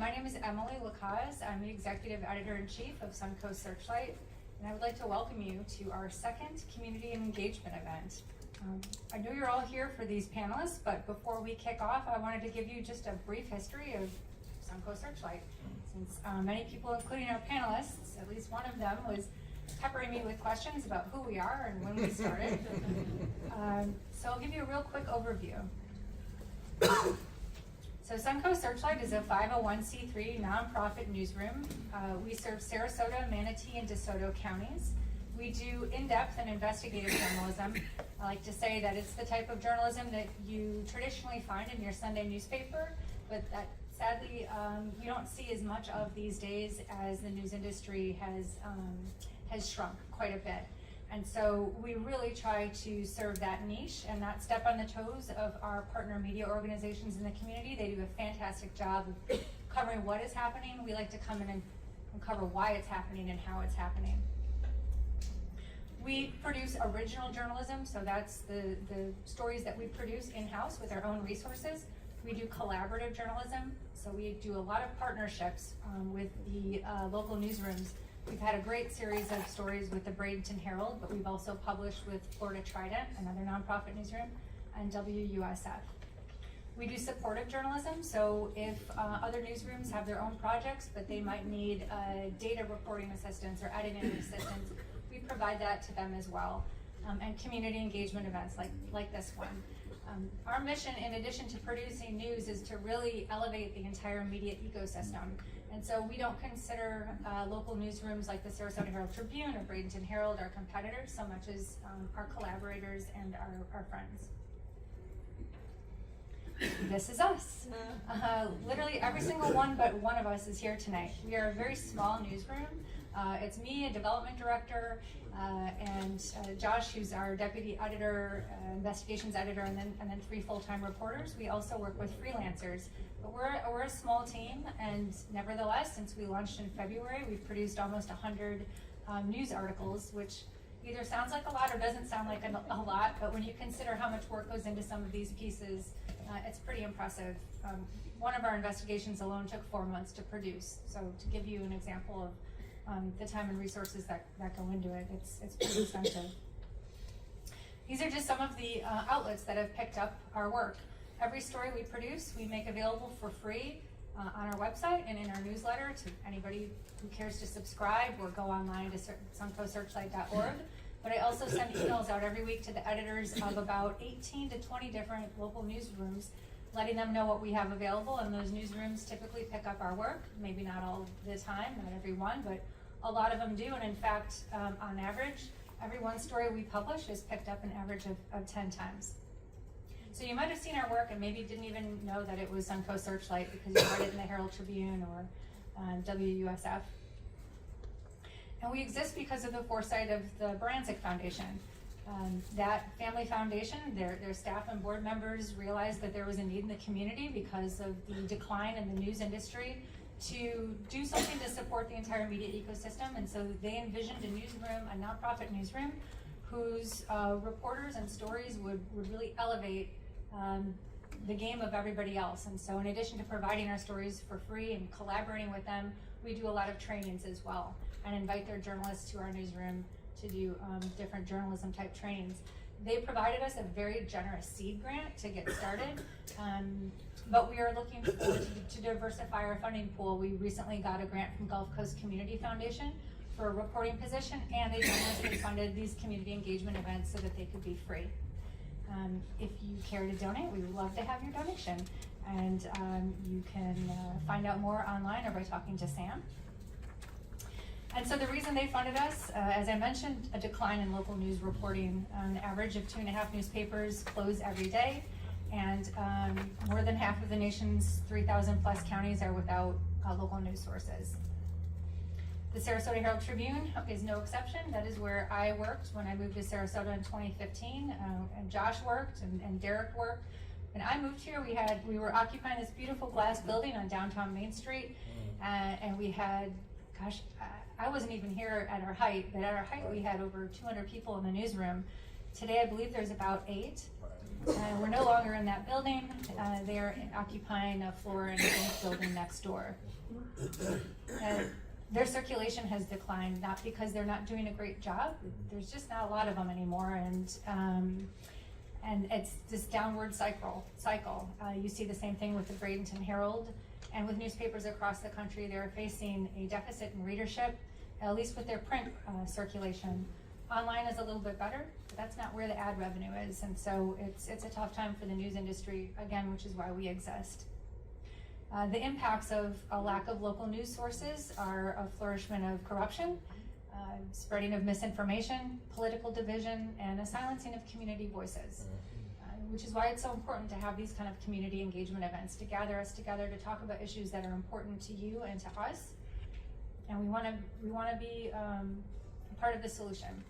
My name is Emily Lacaze. I'm the Executive Editor-in-Chief of Suncoast Searchlight, and I would like to welcome you to our second Community Engagement event. I know you're all here for these panelists, but before we kick off, I wanted to give you just a brief history of Suncoast Searchlight, since many people, including our panelists, at least one of them, was peppering me with questions about who we are and when we started. So I'll give you a real quick overview. So Suncoast Searchlight is a 501c3 nonprofit newsroom. We serve Sarasota, Manatee, and DeSoto counties. We do in-depth and investigative journalism. I like to say that it's the type of journalism that you traditionally find in your Sunday newspaper, but that sadly you don't see as much of these days as the news industry has shrunk quite a bit. And so we really try to serve that niche and not step on the toes of our partner media organizations in the community. They do a fantastic job of covering what is happening. We like to come in and cover why it's happening and how it's happening. We produce original journalism, so that's the stories that we produce in-house with our own resources. We do collaborative journalism, so we do a lot of partnerships with the local newsrooms. We've had a great series of stories with the Bradenton Herald, but we've also published with Florida Trident, another nonprofit newsroom, and WUSF. We do supportive journalism, so if other newsrooms have their own projects, but they might need data reporting assistance or editing assistance, we provide that to them as well. And community engagement events like this one. Our mission, in addition to producing news, is to really elevate the entire media ecosystem. And so we don't consider local newsrooms like the Sarasota Herald Tribune or Bradenton Herald our competitors so much as our collaborators and our friends. This is us. Literally every single one but one of us is here tonight. We are a very small newsroom. It's me, a development director, and Josh, who's our deputy editor, investigations editor, and then 3 full-time reporters. We also work with freelancers. But we're a small team, and nevertheless, since we launched in February, we've produced almost 100 news articles, which either sounds like a lot or doesn't sound like a lot, but when you consider how much work goes into some of these pieces, it's pretty impressive. One of our investigations alone took 4 months to produce, so to give you an example of the time and resources that go into it, it's pretty extensive. These are just some of the outlets that have picked up our work. Every story we produce, we make available for free on our website and in our newsletter to anybody who cares to subscribe or go online to suncoastsearchlight.org. But I also send emails out every week to the editors of about 18 to 20 different local newsrooms, letting them know what we have available, and those newsrooms typically pick up our work, maybe not all the time, not every one, but a lot of them do, and in fact, on average, every one story we publish is picked up an average of 10 times. So you might have seen our work and maybe didn't even know that it was Suncoast Searchlight because you read it in the Herald Tribune or WUSF. And we exist because of the foresight of the Baranczyk Foundation. That family foundation, their staff and board members realized that there was a need in the community because of the decline in the news industry to do something to support the entire media ecosystem. And so they envisioned a newsroom, a nonprofit newsroom, whose reporters and stories would really elevate the game of everybody else. And so in addition to providing our stories for free and collaborating with them, we do a lot of trainings as well and invite their journalists to our newsroom to do different journalism type trainings. They provided us a very generous seed grant to get started, but we are looking forward to diversify our funding pool. We recently got a grant from Gulf Coast Community Foundation for a reporting position, and they generously funded these community engagement events so that they could be free. If you care to donate, we would love to have your donation. And you can find out more online or by talking to Sam. And so the reason they funded us, as I mentioned, a decline in local news reporting. An average of 2.5 newspapers close every day, and more than half of the nation's 3,000 plus counties are without local news sources. The Sarasota Herald Tribune is no exception. That is where I worked when I moved to Sarasota in 2015, and Josh worked, and Derek worked. When I moved here, we were occupying this beautiful glass building on downtown Main Street, and we had, gosh, I wasn't even here at our height, but at our height we had over 200 people in the newsroom, Today, I believe there's about 8. We're no longer in that building. They are occupying a floor in a bank building next door. Their circulation has declined, not because they're not doing a great job. There's just not a lot of them anymore, and it's this downward cycle. You see the same thing with the Bradenton Herald, and with newspapers across the country. They're facing a deficit in readership, at least with their print circulation. Online is a little bit better, but that's not where the ad revenue is, and so it's a tough time for the news industry, again, which is why we exist. The impacts of a lack of local news sources are a flourishment of corruption, spreading of misinformation, political division, and a silencing of community voices, which is why it's so important to have these kind of community engagement events to gather us together to talk about issues that are important to you and to us, and we want to be part of the solution.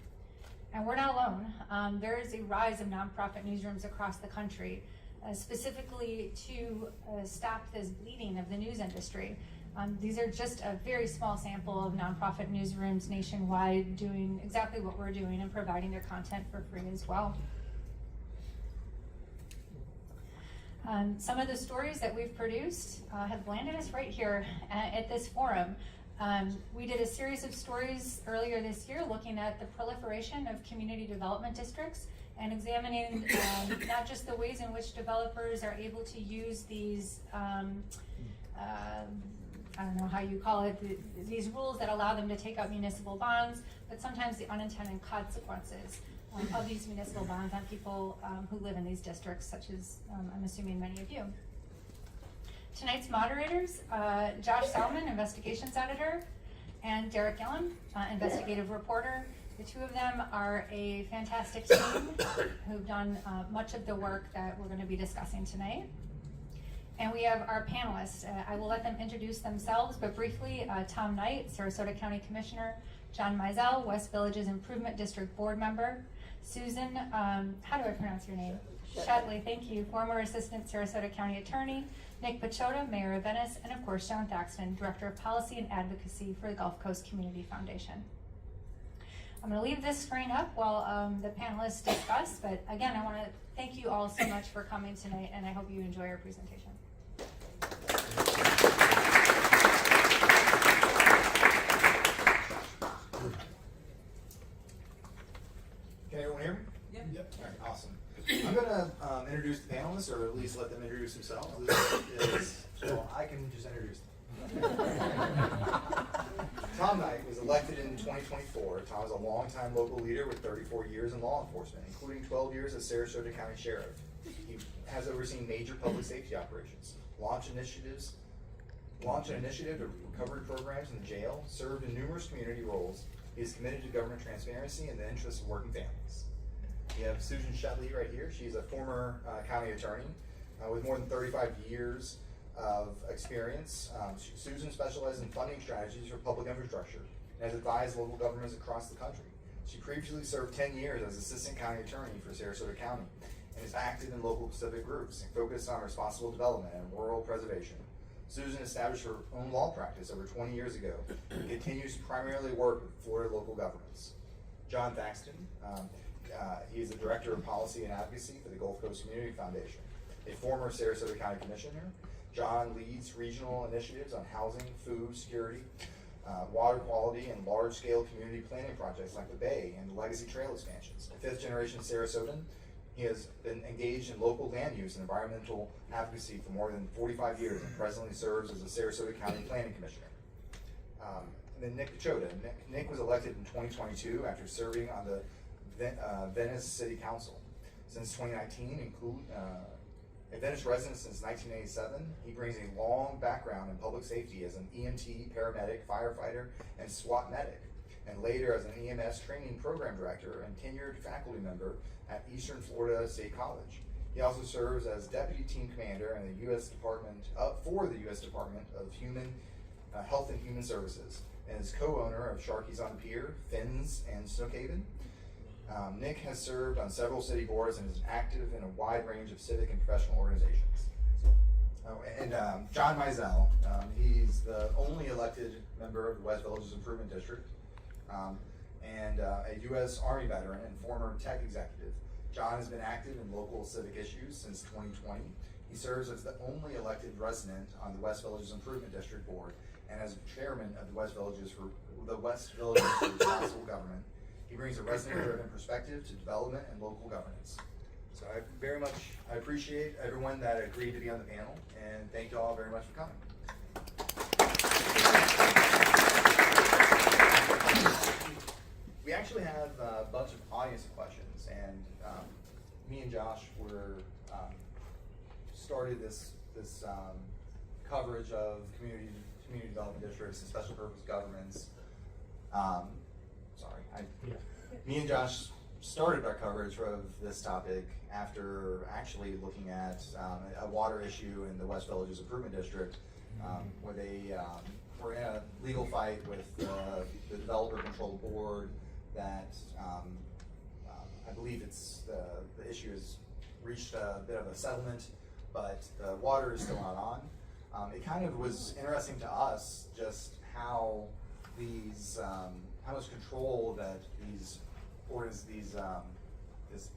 And we're not alone. There is a rise of nonprofit newsrooms across the country, specifically to stop this bleeding of the news industry. These are just a very small sample of nonprofit newsrooms nationwide doing exactly what we're doing and providing their content for free as well. Some of the stories that we've produced have landed us right here at this forum. We did a series of stories earlier this year looking at the proliferation of community development districts and examining not just the ways in which developers are able to use these, I don't know how you call it, these rules that allow them to take out municipal bonds, but sometimes the unintended consequences of these municipal bonds on people who live in these districts, such as I'm assuming many of you. Tonight's moderators, Josh Salman, investigations editor, and Derek Gilliam, investigative reporter. The two of them are a fantastic team who've done much of the work that we're going to be discussing tonight. And we have our panelists. I will let them introduce themselves, but briefly, Tom Knight, Sarasota County Commissioner, John Meisel, West Village's Improvement District Board Member, Susan, how do I pronounce your name? Shetley, thank you, former Assistant Sarasota County Attorney, Nick Pachota, Mayor of Venice, and of course, John Thaxton, Director of Policy and Advocacy for the Gulf Coast Community Foundation. I'm going to leave this screen up while the panelists discuss, but again, I want to thank you all so much for coming tonight, and I hope you enjoy our presentation. Can everyone hear me? Yep. All right, awesome. I'm going to introduce the panelists, or at least let them introduce themselves. So I can just introduce them. Tom Knight was elected in 2024. Tom is a longtime local leader with 34 years in law enforcement, including 12 years as Sarasota County Sheriff. He has overseen major public safety operations, launched an initiative to recovery programs in the jail, served in numerous community roles. He is committed to government transparency and the interests of working families. We have Susan Shetley right here. She's a former county attorney with more than 35 years of experience. Susan specializes in funding strategies for public infrastructure and has advised local governments across the country. She previously served 10 years as Assistant County Attorney for Sarasota County and is active in local civic groups and focused on responsible development and rural preservation. Susan established her own law practice over 20 years ago and continues to primarily work with Florida local governments. John Thaxton, he is the Director of Policy and Advocacy for the Gulf Coast Community Foundation. A former Sarasota County Commissioner, John leads regional initiatives on housing, food security, water quality, and large-scale community planning projects like the Bay and the Legacy Trail expansions. A fifth-generation Sarasotan, he has been engaged in local land use and environmental advocacy for more than 45 years and presently serves as a Sarasota County Planning Commissioner. And then Nick Pachota. Nick was elected in 2022 after serving on the Venice City Council. Since 2019, a Venice resident since 1987, he brings a long background in public safety as an EMT, paramedic, firefighter, and SWAT medic, and later as an EMS training program director and tenured faculty member at Eastern Florida State College. He also serves as deputy team commander in the U.S. Department for the U.S. Department of Health and Human Services, and is co-owner of Sharky's on Pier, Fins, and Snookhaven. Nick has served on several city boards and is active in a wide range of civic and professional organizations. John Meisel, he's the only elected member of the West Village's Improvement District. and a U.S. Army veteran and former tech executive. John has been active in local civic issues since 2020. He serves as the only elected resident on the West Villages Improvement District Board and as chairman of the West Villages Responsible Government. He brings a resident-driven perspective to development and local governance. So I appreciate everyone that agreed to be on the panel, and thank you all very much for coming. We actually have a bunch of audience questions, and me and Josh started this coverage of community development districts and special purpose governments. Me and Josh started our coverage of this topic after actually looking at a water issue in the West Villages Improvement District, where they were in a legal fight with the developer control board that I believe the issue has reached a bit of a settlement, but the water is still not on. It kind of was interesting to us just how how much control that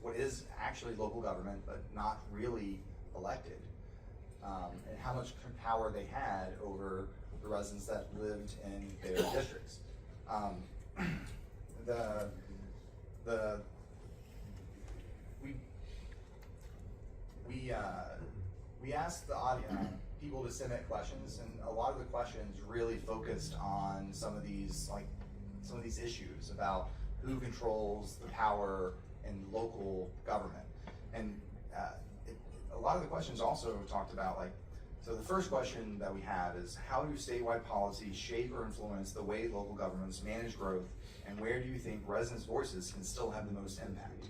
what is actually local government but not really elected, and how much power they had over the residents that lived in their districts. We asked the audience, people to submit questions, and a lot of the questions really focused on some of these issues about who controls the power in local government. And a lot of the questions also talked about, so the first question that we have is, how do statewide policies shape or influence the way local governments manage growth, and where do you think residents' voices can still have the most impact?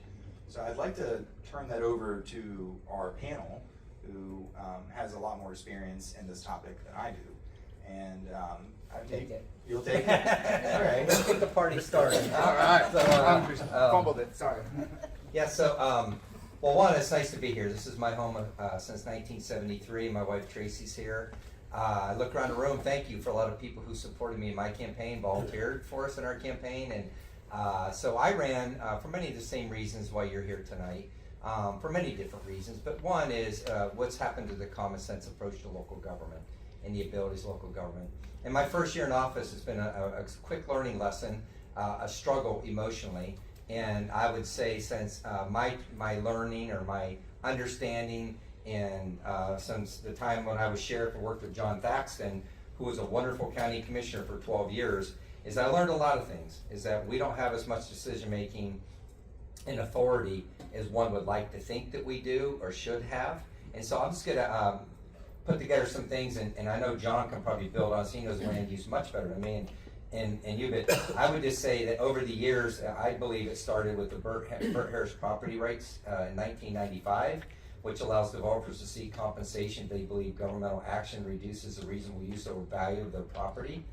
So I'd like to turn that over to our panel, who has a lot more experience in this topic than I do. And I'll take it. You'll take it? All right. Let's get the party started. All right. So, Fumbled it, sorry. Yeah, so, well, one, it's nice to be here. This is my home since 1973. My wife Tracy's here. I look around the room, thank you for a lot of people who supported me in my campaign, volunteered for us in our campaign. And so I ran for many of the same reasons why you're here tonight, for many different reasons. But one is what's happened to the common sense approach to local government and the abilities of local government. In my first year in office, it's been a quick learning lesson, a struggle emotionally. And I would say since my learning or my understanding, and since the time when I was sheriff and worked with John Thaxton, who was a wonderful county commissioner for 12 years, is I learned a lot of things, is that we don't have as much decision making and authority as one would like to think that we do or should have. And so I'm just gonna put together some things, and I know John can probably build on this. He knows land use much better than me, and you, but I would just say that over the years, I believe it started with the Burt Harris property rights in 1995, which allows developers to seek compensation if they believe governmental action reduces the reasonable use or value of their property.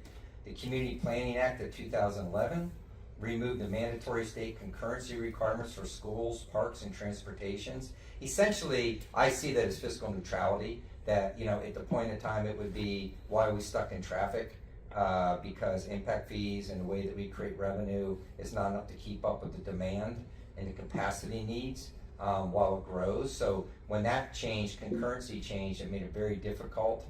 The Community Planning Act of 2011 removed the mandatory state concurrency requirements for schools, parks, and transportations. Essentially, I see that as fiscal neutrality, that, at the point in time it would be, why are we stuck in traffic? Because impact fees and the way that we create revenue is not enough to keep up with the demand and the capacity needs while it grows. So when that changed, concurrency changed, it made it very difficult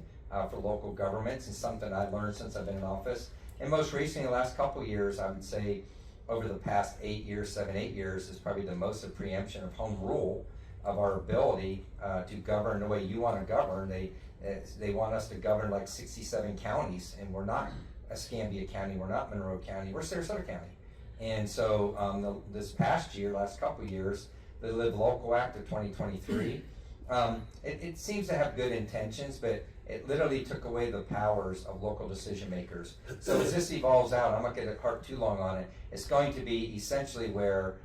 for local governments, and something I've learned since I've been in office. And most recently, the last couple of years, I would say over the past 8 years, 7-8 years, is probably the most of preemption of home rule, of our ability to govern the way you want to govern. They want us to govern like 67 counties, and we're not Escambia County, we're not Monroe County, we're Sarasota County. And so this past year, last couple of years, the Live Local Act of 2023, it seems to have good intentions, but it literally took away the powers of local decision makers. So as this evolves out, I'm not going to harp too long on it, it's going to be essentially where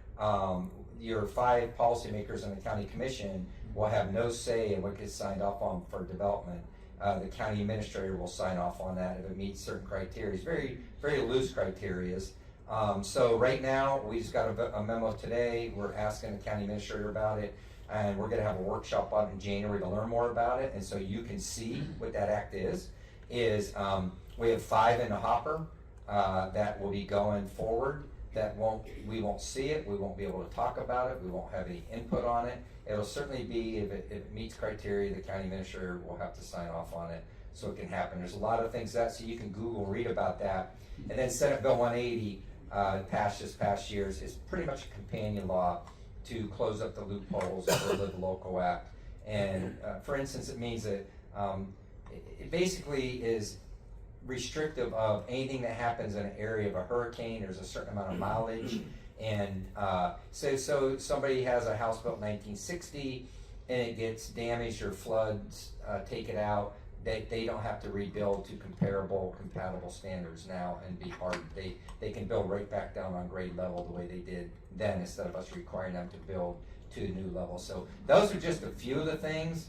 your 5 policymakers in the county commission will have no say in what gets signed off on for development. The county administrator will sign off on that if it meets certain criteria, very, very loose criteria. So right now, we just got a memo today. We're asking the county administrator about it, and we're going to have a workshop on it in January to learn more about it. And so you can see what that act is we have 5 in the hopper that will be going forward. that we won't see it, we won't be able to talk about it, we won't have any input on it. It'll certainly be, if it meets criteria, the county administrator will have to sign off on it so it can happen. There's a lot of things so you can Google, read about that. And then Senate Bill 180, passed this past years, is pretty much a companion law to close up the loopholes of the Local Act. And for instance, it means that it basically is restrictive of anything that happens in an area of a hurricane. There's a certain amount of mileage, and so somebody has a house built in 1960 and it gets damaged or floods take it out, they don't have to rebuild to compatible standards now and be hardened. They can build right back down on grade level the way they did then, instead of us requiring them to build to a new level. So those are just a few of the things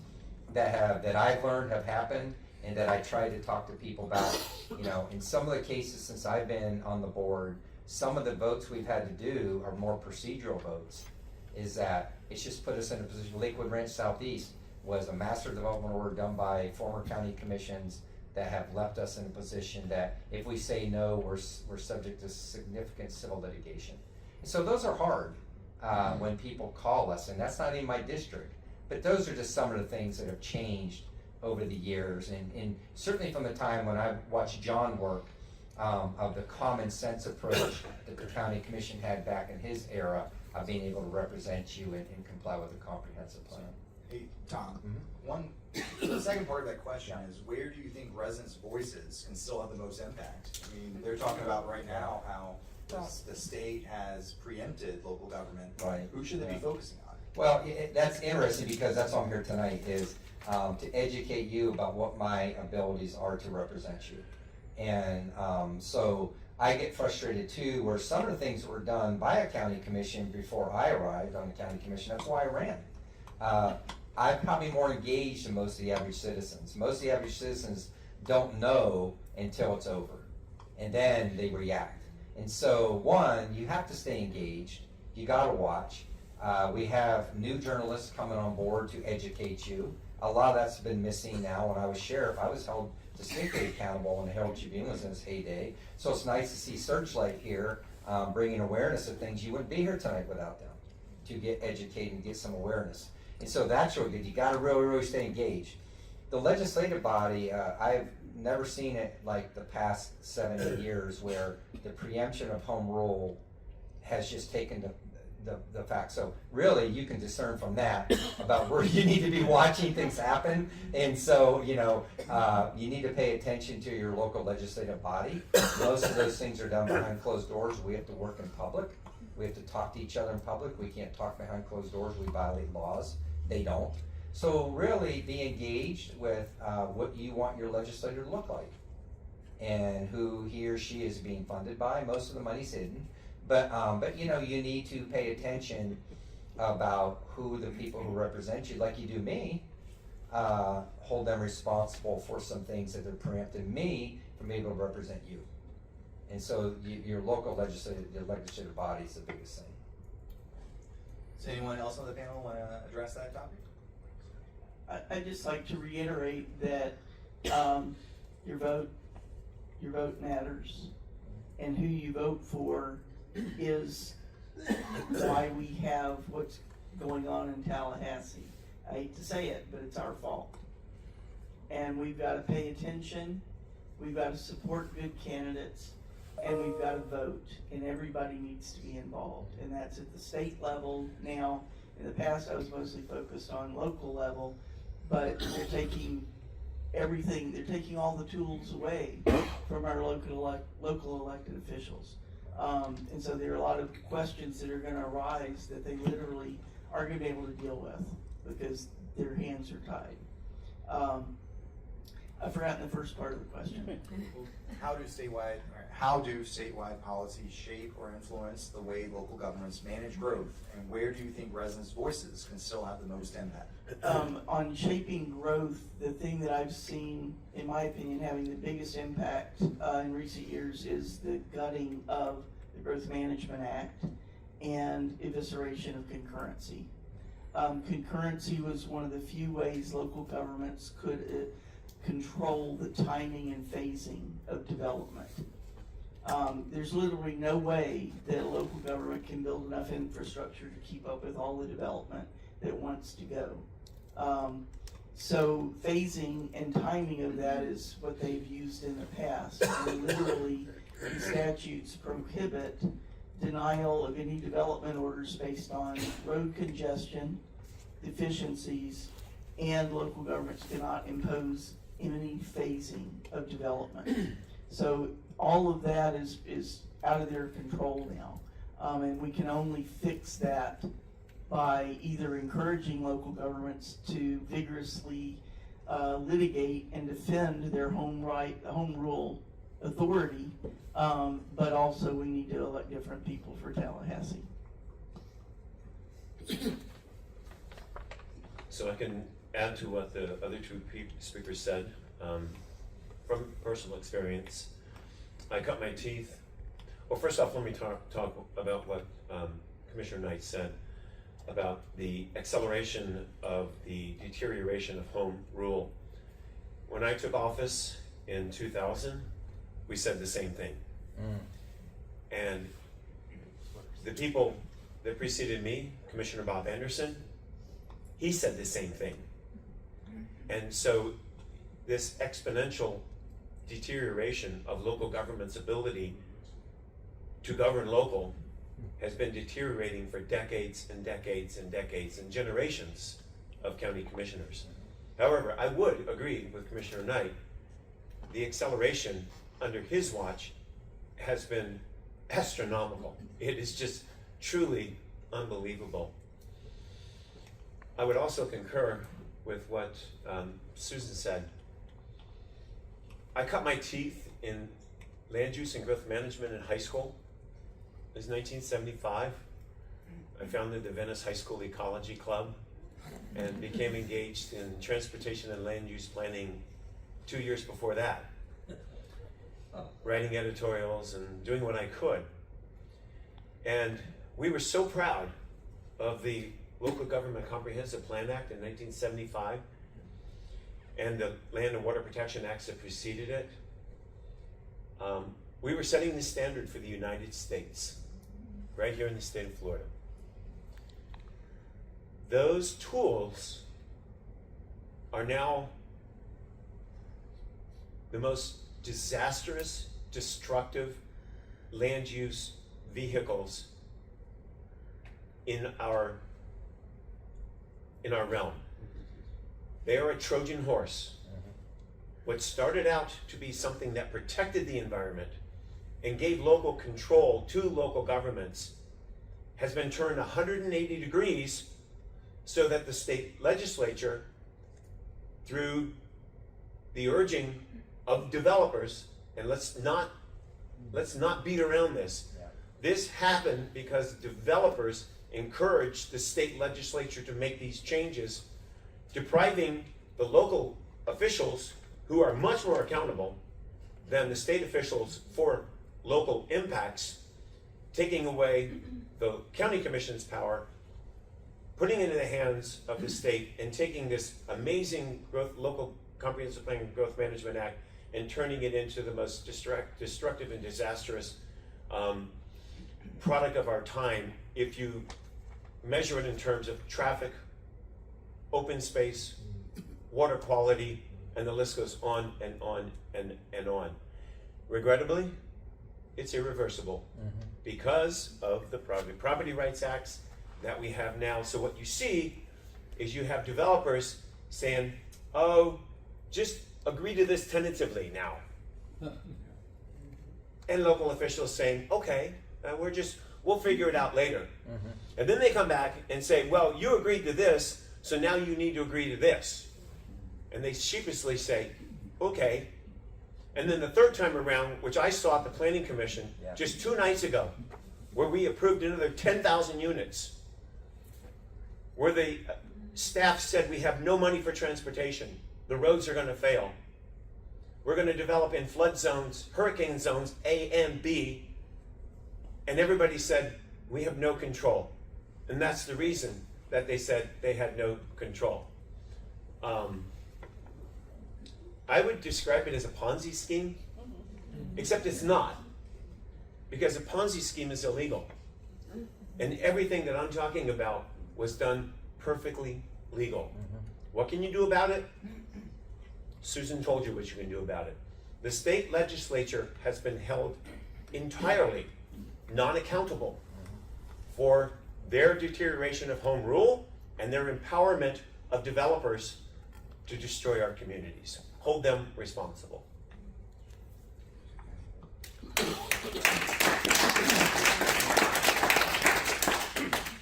that I've learned have happened, and that I try to talk to people about. You know, in some of the cases since I've been on the board, some of the votes we've had to do are more procedural votes. Is that it's just put us in a position. Lakewood Ranch Southeast was a master development order done by former county commissions that have left us in a position that if we say no, we're subject to significant civil litigation. And so those are hard when people call us, and that's not in my district. But those are just some of the things that have changed over the years, and certainly from the time when I watched John work, of the common sense approach that the county commission had back in his era of being able to represent you and comply with the comprehensive plan. Hey, Tom, the second part of that question is, where do you think residents' voices can still have the most impact? I mean, they're talking about right now how the state has preempted local government. Right. Who should they be focusing on? Well, that's interesting, because that's why I'm here tonight, is to educate you about what my abilities are to represent you. And so I get frustrated too, where some of the things that were done by a county commission before I arrived on the county commission, that's why I ran. I'm probably more engaged than most of the average citizens. Most of the average citizens don't know until it's over, and then they react. And so, one, you have to stay engaged. You gotta watch. We have new journalists coming on board to educate you. A lot of that's been missing now. When I was sheriff, I was held distinctly accountable when the Herald Tribune was in its heyday. So it's nice to see Searchlight here, bringing awareness of things. You wouldn't be here tonight without them, to get educated and get some awareness. And so that's really good. You gotta really, really stay engaged. The legislative body, I've never seen it like the past 7-8 years, where the preemption of home rule has just taken the fact. So really, you can discern from that about where you need to be watching things happen. And so, you know, you need to pay attention to your local legislative body. Most of those things are done behind closed doors. We have to work in public. We have to talk to each other in public. We can't talk behind closed doors. We violate laws. They don't. So really be engaged with what you want your legislator to look like, and who he or she is being funded by. Most of the money's hidden. But you know, you need to pay attention about who the people who represent you, like you do me, hold them responsible for some things that they're preempting me from being able to represent you. And so your local legislative body is the biggest thing. Does anyone else on the panel want to address that topic? I'd just like to reiterate that your vote matters, and who you vote for is why we have what's going on in Tallahassee. I hate to say it, but it's our fault. And we've got to pay attention, we've got to support good candidates, and we've got to vote, and everybody needs to be involved. And that's at the state level now. In the past, I was mostly focused on local level, but they're taking everything, they're taking all the tools away from our local elected officials. And so there are a lot of questions that are going to arise that they literally aren't going to be able to deal with because their hands are tied. I've forgotten the first part of the question. How do statewide policies shape or influence the way local governments manage growth, and where do you think residents' voices can still have the most impact? On shaping growth, the thing that I've seen, in my opinion, having the biggest impact in recent years is the gutting of the Growth Management Act and evisceration of concurrency. Concurrency was one of the few ways local governments could control the timing and phasing of development. There's literally no way that a local government can build enough infrastructure to keep up with all the development that wants to go. So phasing and timing of that is what they've used in the past. And literally, the statutes prohibit denial of any development orders based on road congestion, deficiencies, and local governments cannot impose any phasing of development. So all of that is out of their control now. And we can only fix that by either encouraging local governments to vigorously litigate and defend their home rule authority, but also we need to elect different people for Tallahassee. So I can add to what the other two speakers said. From personal experience, I cut my teeth. Well, first off, let me talk about what Commissioner Knight said about the acceleration of the deterioration of home rule. When I took office in 2000, we said the same thing. And the people that preceded me, Commissioner Bob Anderson, he said the same thing. And so this exponential deterioration of local government's ability to govern local has been deteriorating for decades and decades and decades and generations of county commissioners. However, I would agree with Commissioner Knight, the acceleration under his watch has been astronomical. It is just truly unbelievable. I would also concur with what Susan said. I cut my teeth in land use and growth management in high school. It was 1975. I founded the Venice High School Ecology Club and became engaged in transportation and land use planning 2 years before that, writing editorials and doing what I could. And we were so proud of the Local Government Comprehensive Plan Act in 1975 and the Land and Water Protection Acts that preceded it. We were setting the standard for the United States, right here in the state of Florida. Those tools are now the most disastrous, destructive land use vehicles in our realm. They are a Trojan horse. What started out to be something that protected the environment and gave local control to local governments has been turned 180 degrees so that the state legislature, through the urging of developers, and let's not beat around this. This happened because developers encouraged the state legislature to make these changes, depriving the local officials, who are much more accountable than the state officials for local impacts, taking away the county commission's power, putting it in the hands of the state, and taking this amazing local comprehensive plan and growth management act and turning it into the most destructive and disastrous product of our time if you measure it in terms of traffic, open space, water quality, and the list goes on and on and on. Regrettably, it's irreversible because of the property rights acts that we have now. So what you see is you have developers saying, oh, just agree to this tentatively now. And local officials saying, okay, we'll figure it out later. And then they come back and say, well, you agreed to this, so now you need to agree to this. And they sheepishly say, okay. And then the third time around, which I saw at the Planning Commission just 2 nights ago, where we approved another 10,000 units, where the staff said we have no money for transportation. The roads are going to fail. We're going to develop in flood zones, hurricane zones A and B. And everybody said, we have no control. And that's the reason that they said they had no control. I would describe it as a Ponzi scheme, except it's not. Because a Ponzi scheme is illegal. And everything that I'm talking about was done perfectly legal. What can you do about it? Susan told you what you can do about it. The state legislature has been held entirely non-accountable for their deterioration of home rule and their empowerment of developers to destroy our communities. Hold them responsible.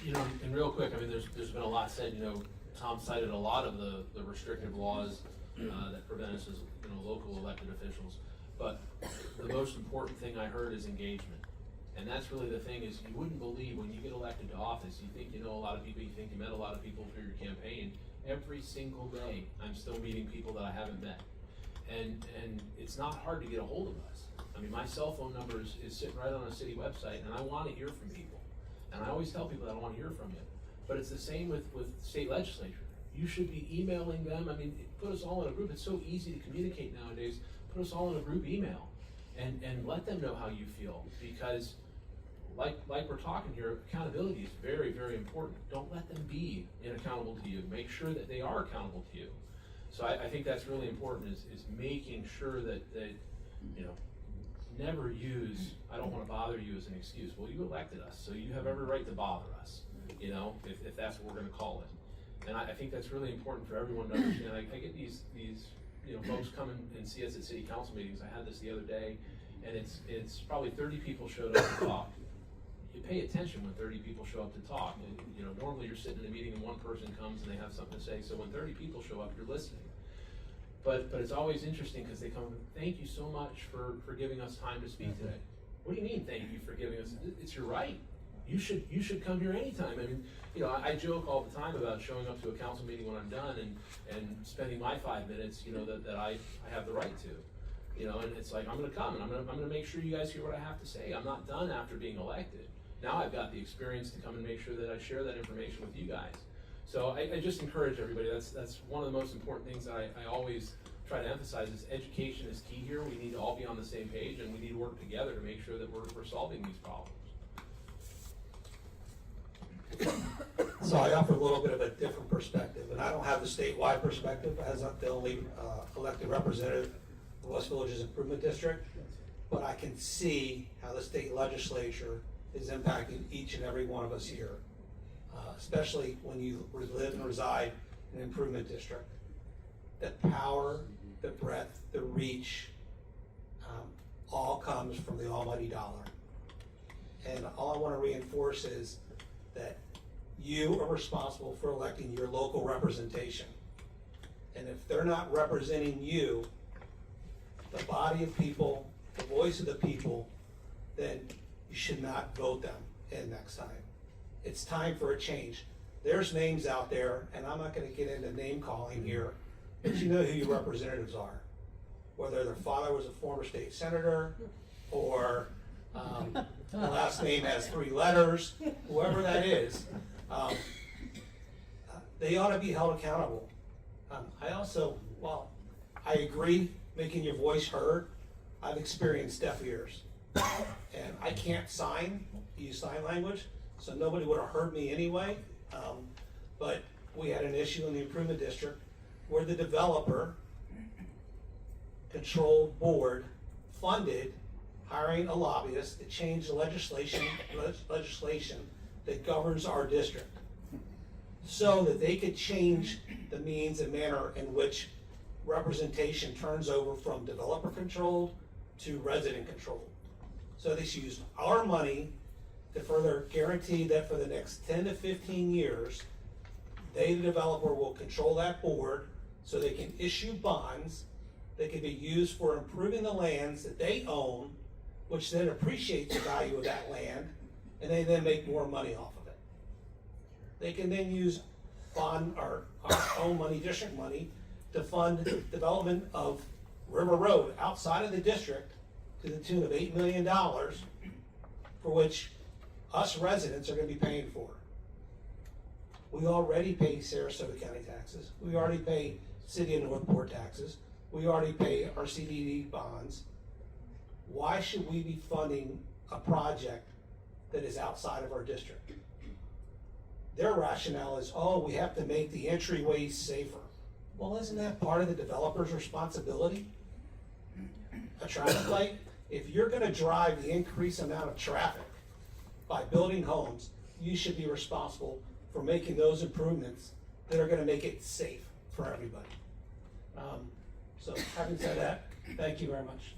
You know, and real quick, I mean, there's been a lot said. You know, Tom cited a lot of the restrictive laws that prevent us as, you know, local elected officials. But the most important thing I heard is engagement. And that's really the thing, is you wouldn't believe when you get elected to office, you think you know a lot of people, you think you met a lot of people through your campaign. Every single day, I'm still meeting people that I haven't met. And it's not hard to get a hold of us. I mean, my cell phone number is sitting right on a city website, and I want to hear from people. And I always tell people that I want to hear from you. But it's the same with state legislature. You should be emailing them. I mean, put us all in a group. It's so easy to communicate nowadays. Put us all in a group email and let them know how you feel, because like we're talking here, accountability is very, very important. Don't let them be inaccountable to you. Make sure that they are accountable to you. So I think that's really important, is making sure that you know, never use, I don't want to bother you as an excuse. Well, you elected us, so you have every right to bother us, you know, if that's what we're going to call it. And I think that's really important for everyone to understand. I get these you know, folks come and see us at city council meetings. I had this the other day, and it's probably 30 people showed up to talk. You pay attention when 30 people show up to talk. And, you know, normally you're sitting in a meeting and one person comes and they have something to say. So when 30 people show up, you're listening. But it's always interesting because they come, thank you so much for giving us time to speak today. What do you mean, thank you for giving us? It's your right. You should come here anytime. I mean, you know, I joke all the time about showing up to a council meeting when I'm done and spending my 5 minutes, you know, that I have the right to. You know, and it's like, I'm gonna come and I'm gonna make sure you guys hear what I have to say. I'm not done after being elected. Now I've got the experience to come and make sure that I share that information with you guys. So I just encourage everybody. That's one of the most important things that I always try to emphasize, is education is key here. We need to all be on the same page, and we need to work together to make sure that we're solving these problems. So I offer a little bit of a different perspective, and I don't have the statewide perspective as I'm the only elected representative of West Villages Improvement District, but I can see how the state legislature is impacting each and every one of us here, especially when you live and reside in an improvement district. The power, the breadth, the reach, all comes from the almighty dollar. And all I want to reinforce is that you are responsible for electing your local representation. And if they're not representing you, the body of people, the voice of the people, then you should not vote them in next time. It's time for a change. There's names out there, and I'm not going to get into name calling here, but you know who your representatives are. Whether their father was a former state senator, or the last name has 3 letters, whoever that is, they ought to be held accountable. I also, while I agree making your voice heard, I've experienced deaf ears. And I can't use sign language, so nobody would have heard me anyway. But we had an issue in the improvement district where the developer controlled board funded hiring a lobbyist to change the legislation that governs our district, so that they could change the means and manner in which representation turns over from developer controlled to resident controlled. So they used our money to further guarantee that for the next 10 to 15 years, they, the developer, will control that board, so they can issue bonds that can be used for improving the lands that they own, which then appreciates the value of that land, and they then make more money off of it. They can then use our own money, district money, to fund development of River Road outside of the district to the tune of $8 million, for which us residents are going to be paying for. We already pay Sarasota County taxes. We already pay City of Northport taxes. We already pay our CDD bonds. Why should we be funding a project that is outside of our district. Their rationale is, oh, we have to make the entryways safer. Well, isn't that part of the developer's responsibility? A traffic light, if you're gonna drive the increased amount of traffic by building homes, you should be responsible for making those improvements that are gonna make it safe for everybody. So having said that, thank you very much.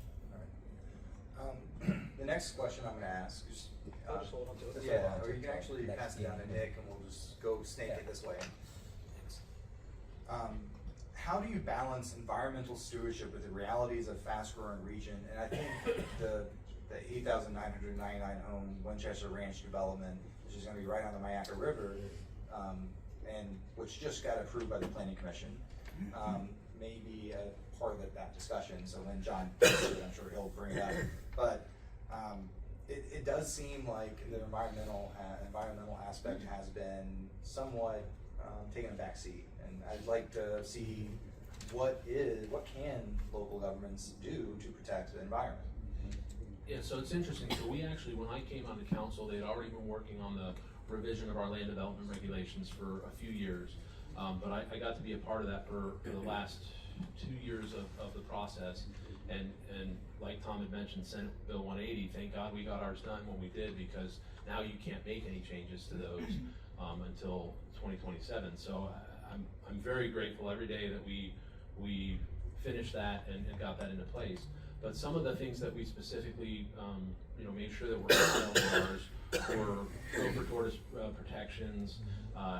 The next question I'm gonna ask is, I'll just hold on to it. yeah, or you can actually pass it down to Nick and we'll just go snake it this way. How do you balance environmental stewardship with the realities of a fast-growing region? And I think the 8,999 home Winchester Ranch development, which is gonna be right on the Mayaca River, and which just got approved by the Planning Commission, may be a part of that discussion. So when John gets to it, I'm sure he'll bring it up. But it does seem like the environmental aspect has been somewhat taken a back seat. And I'd like to see what can local governments do to protect the environment. Yeah, so it's interesting. So we actually, when I came on the council, they had already been working on the revision of our land development regulations for a few years. But I got to be a part of that for the last 2 years of the process. And like Tom had mentioned, Senate Bill 180, thank God we got ours done when we did, because now you can't make any changes to those until 2027. So I'm very grateful every day that we finished that and got that into place. But some of the things that we specifically, made sure that we're ours were gopher tortoise protections,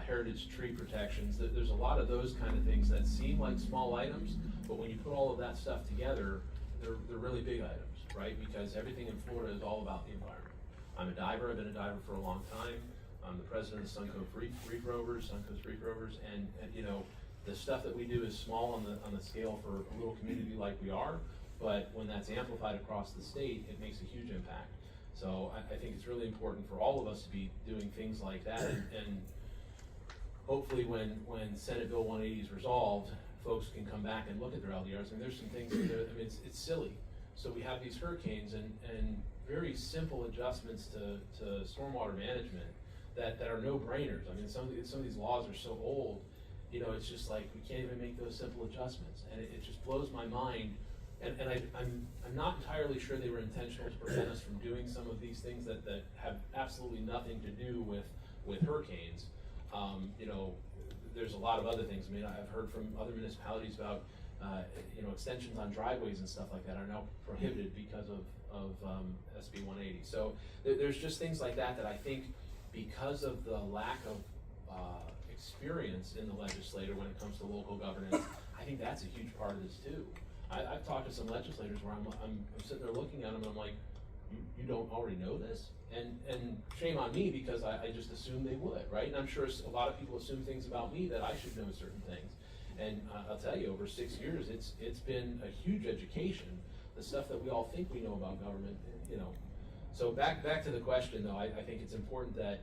heritage tree protections. There's a lot of those kind of things that seem like small items, but when you put all of that stuff together, they're really big items, right? Because everything in Florida is all about the environment. I'm a diver. I've been a diver for a long time. I'm the president of Suncoast Reef Rovers, and the stuff that we do is small on the scale for a little community like we are, but when that's amplified across the state, it makes a huge impact. So I think it's really important for all of us to be doing things like that, and hopefully when Senate Bill 180 is resolved, folks can come back and look at their LDRs. I mean, there's some things in there, it's silly. So we have these hurricanes and very simple adjustments to stormwater management that are no-brainers. I mean, some of these laws are so old, it's just like, we can't even make those simple adjustments. And it just blows my mind. And I'm not entirely sure they were intentional to prevent us from doing some of these things that have absolutely nothing to do with hurricanes. There's a lot of other things. I mean, I've heard from other municipalities about, extensions on driveways and stuff like that are now prohibited because of SB 180. So there's just things like that I think, because of the lack of experience in the legislature when it comes to local governance, I think that's a huge part of this too. I've talked to some legislators where I'm sitting there looking at them and I'm like, you don't already know this? And shame on me, because I just assumed they would, right? And I'm sure a lot of people assume things about me that I should know certain things. And I'll tell you, over 6 years, it's been a huge education, the stuff that we all think we know about government, So back to the question though, I think it's important that,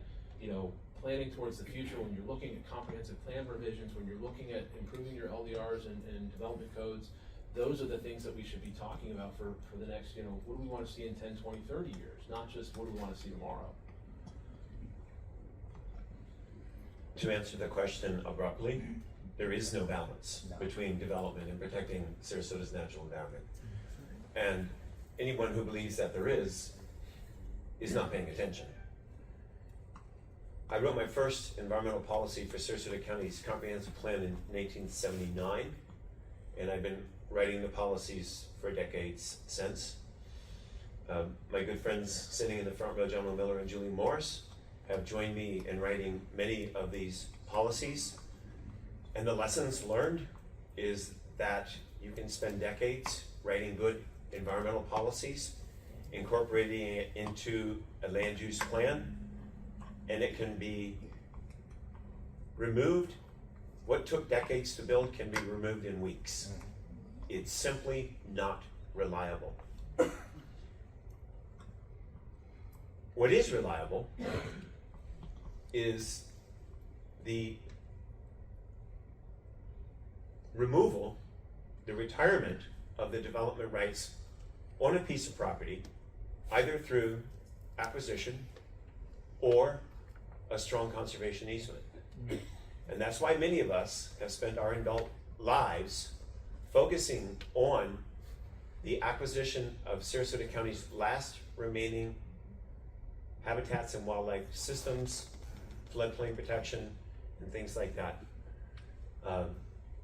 planning towards the future, when you're looking at comprehensive plan revisions, when you're looking at improving your LDRs and development codes, those are the things that we should be talking about for the next, what do we want to see in 10, 20, 30 years, not just what do we want to see tomorrow. To answer the question abruptly, there is no balance between development and protecting Sarasota's natural environment. And anyone who believes that there is not paying attention. I wrote my first environmental policy for Sarasota County's comprehensive plan in 1979, and I've been writing the policies for decades since. My good friends sitting in the front row, John Miller and Julie Morris, have joined me in writing many of these policies. And the lessons learned is that you can spend decades writing good environmental policies, incorporating it into a land use plan, and it can be removed. What took decades to build can be removed in weeks. It's simply not reliable. What is reliable is the removal, the retirement of the development rights on a piece of property, either through acquisition or a strong conservation easement. And that's why many of us have spent our adult lives focusing on the acquisition of Sarasota County's last remaining habitats and wildlife systems, floodplain protection, and things like that.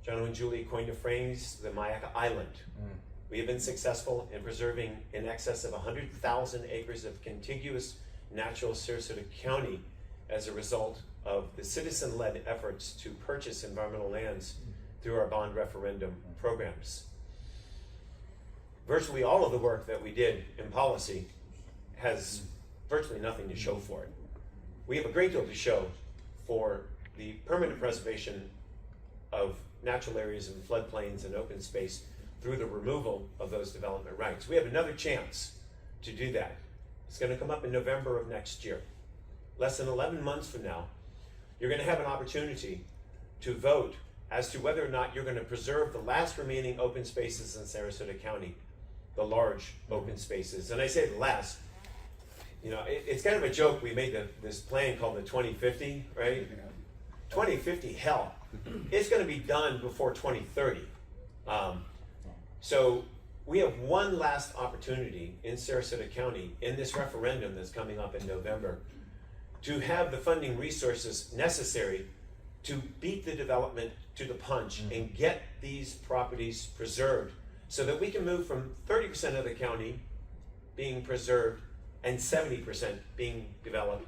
John and Julie coined a phrase, the Mayaka Island. We have been successful in preserving in excess of 100,000 acres of contiguous natural Sarasota County as a result of the citizen-led efforts to purchase environmental lands through our bond referendum programs. Virtually all of the work that we did in policy has virtually nothing to show for it. We have a great deal to show for the permanent preservation of natural areas and floodplains and open space through the removal of those development rights. We have another chance to do that. It's going to come up in November of next year. Less than 11 months from now, you're going to have an opportunity to vote as to whether or not you're going to preserve the last remaining open spaces in Sarasota County, the large open spaces. And I say the last, you know, it's kind of a joke. We made this plan called the 2050, right? 2050, hell, it's going to be done before 2030. So we have one last opportunity in Sarasota County in this referendum that's coming up in November to have the funding resources necessary to beat the development to the punch and get these properties preserved so that we can move from 30% of the county being preserved and 70% being developed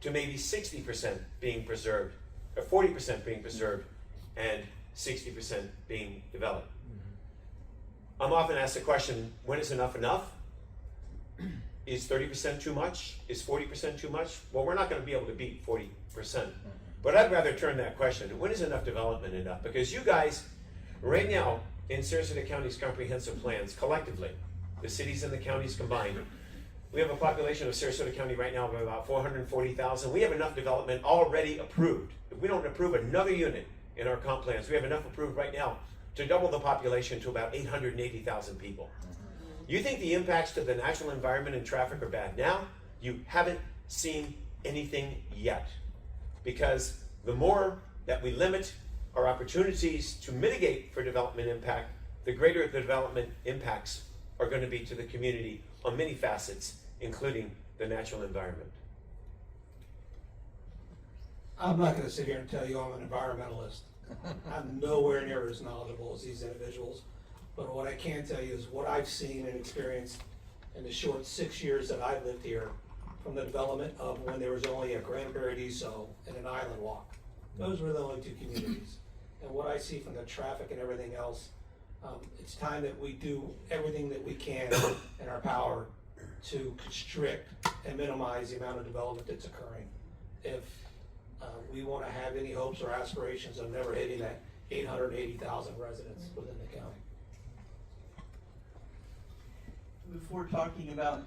to maybe 60% being preserved, or 40% being preserved and 60% being developed. I'm often asked the question, when is enough enough? Is 30% too much? Is 40% too much? Well, we're not going to be able to beat 40%. But I'd rather turn that question, when is enough development enough? Because you guys, right now, in Sarasota County's comprehensive plans, collectively, the cities and the counties combined, we have a population of Sarasota County right now of about 440,000. We have enough development already approved. If we don't approve another unit in our comp plans, we have enough approved right now to double the population to about 880,000 people. You think the impacts to the natural environment and traffic are bad now? You haven't seen anything yet. Because the more that we limit our opportunities to mitigate for development impact, the greater the development impacts are going to be to the community on many facets, including the natural environment. I'm not gonna sit here and tell you I'm an environmentalist. I'm nowhere near as knowledgeable as these individuals. But what I can tell you is what I've seen and experienced in the short 6 years that I've lived here, from the development of when there was only a Granbury Deso and an Island Walk. Those were the only two communities. And what I see from the traffic and everything else, it's time that we do everything that we can in our power to constrict and minimize the amount of development that's occurring. If we want to have any hopes or aspirations of never hitting that 880,000 residents within the county. Before talking about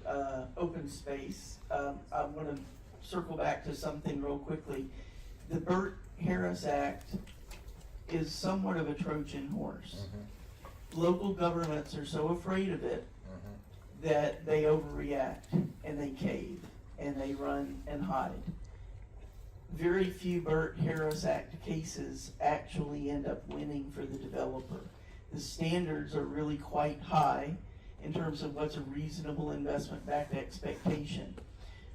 open space, I want to circle back to something real quickly. The Burt-Harris Act is somewhat of a Trojan horse. Local governments are so afraid of it that they overreact and they cave and they run and hide. Very few Burt-Harris Act cases actually end up winning for the developer. The standards are really quite high in terms of what's a reasonable investment-backed expectation.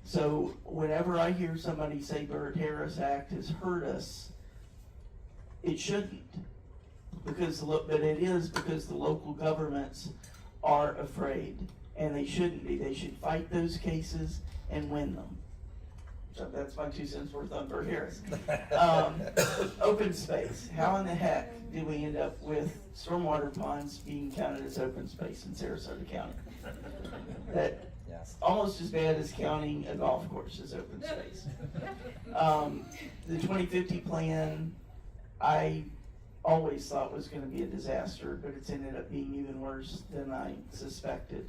So whenever I hear somebody say Burt-Harris Act has hurt us, it shouldn't. But it is because the local governments are afraid, and they shouldn't be. They should fight those cases and win them. So that's my 2 cents worth on Burt-Harris. Open space. How in the heck did we end up with stormwater ponds being counted as open space in Sarasota County? That almost as bad as counting a golf course as open space. The 2050 plan, I always thought was going to be a disaster, but it's ended up being even worse than I suspected.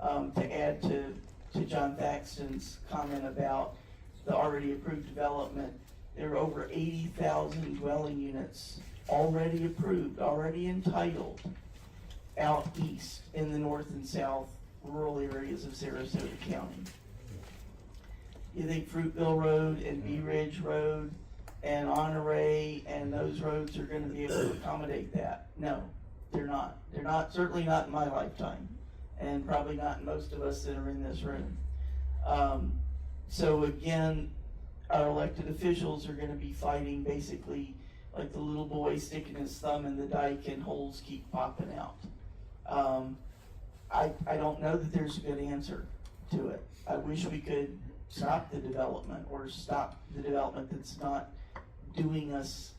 To add to John Thaxton's comment about the already approved development, there are over 80,000 dwelling units already approved, already entitled out east in the north and south rural areas of Sarasota County. You think Fruitville Road and Bee Ridge Road and Honore and those roads are gonna be able to accommodate that? No, they're not. They're not, certainly not in my lifetime, and probably not in most of us that are in this room. So again, our elected officials are gonna be fighting basically like the little boy sticking his thumb in the dike and holes keep popping out. I don't know that there's a good answer to it. I wish we could stop the development or stop the development that's not doing us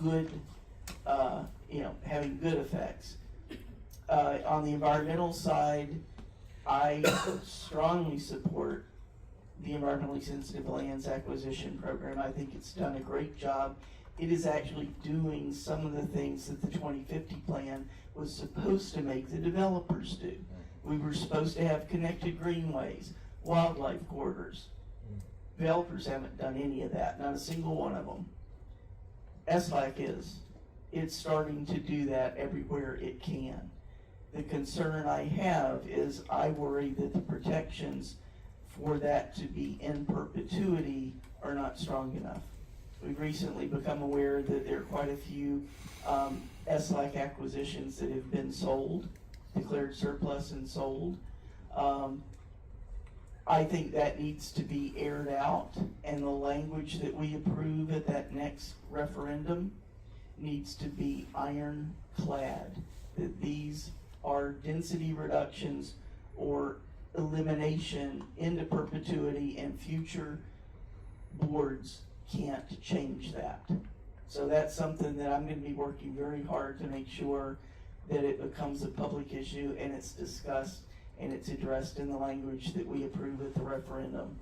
good, having good effects. On the environmental side, I strongly support the environmentally sensitive lands acquisition program. I think it's done a great job. It is actually doing some of the things that the 2050 plan was supposed to make the developers do. We were supposed to have connected greenways, wildlife corridors. Developers haven't done any of that, not a single one of them. SLAC is. It's starting to do that everywhere it can. The concern I have is I worry that the protections for that to be in perpetuity are not strong enough. We've recently become aware that there are quite a few SLAC acquisitions that have been sold, declared surplus and sold. I think that needs to be aired out, and the language that we approve at that next referendum needs to be ironclad, that these are density reductions or elimination into perpetuity, and future boards can't change that. So that's something that I'm going to be working very hard to make sure that it becomes a public issue and it's discussed and it's addressed in the language that we approve at the referendum.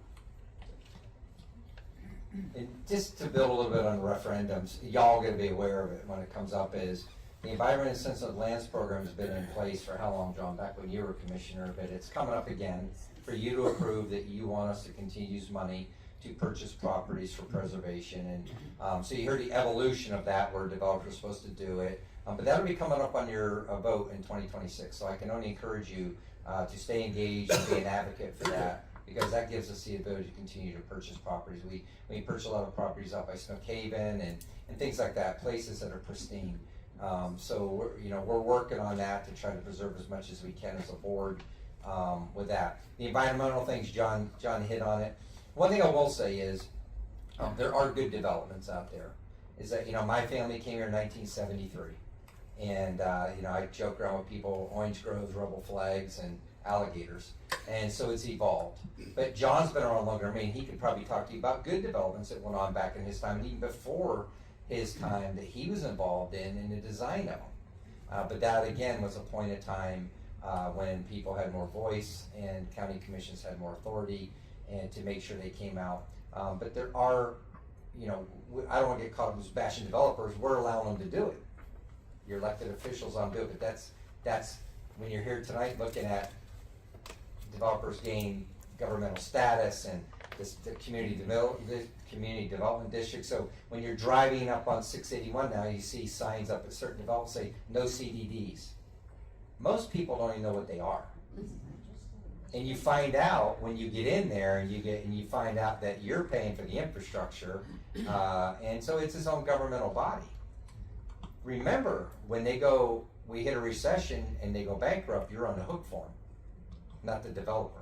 And just to build a little bit on referendums, y'all gotta be aware of it when it comes up, is the Environment and Sensitive Lands Program has been in place for how long, John? Back when you were commissioner, but it's coming up again for you to approve that you want us to continue to use money to purchase properties for preservation. And so you heard the evolution of that, where developers are supposed to do it. But that'll be coming up on your vote in 2026. So I can only encourage you to stay engaged and be an advocate for that, because that gives us the ability to continue to purchase properties. We purchase a lot of properties out by Snookhaven and things like that, places that are pristine. So we're working on that to try to preserve as much as we can as a board with that. The environmental things, John hit on it. One thing I will say is there are good developments out there. Is that my family came here in 1973, and I joke around with people, orange groves, rebel flags, and alligators, and so it's evolved. But John's been around longer. I mean, he could probably talk to you about good developments that went on back in his time, and even before his time that he was involved in the design of them. But that again was a point of time when people had more voice and county commissions had more authority, and to make sure they came out. But there are, I don't want to get caught up with bashing developers. We're allowing them to do it. Your elected officials on do it, but that's when you're here tonight looking at developers gain governmental status and the community development district. So when you're driving up on 681 now, you see signs up at certain developments say no CDDs. Most people don't even know what they are. And you find out when you get in there and you find out that you're paying for the infrastructure, and so it's its own governmental body. Remember, when we hit a recession and they go bankrupt, you're on the hook for them, not the developer.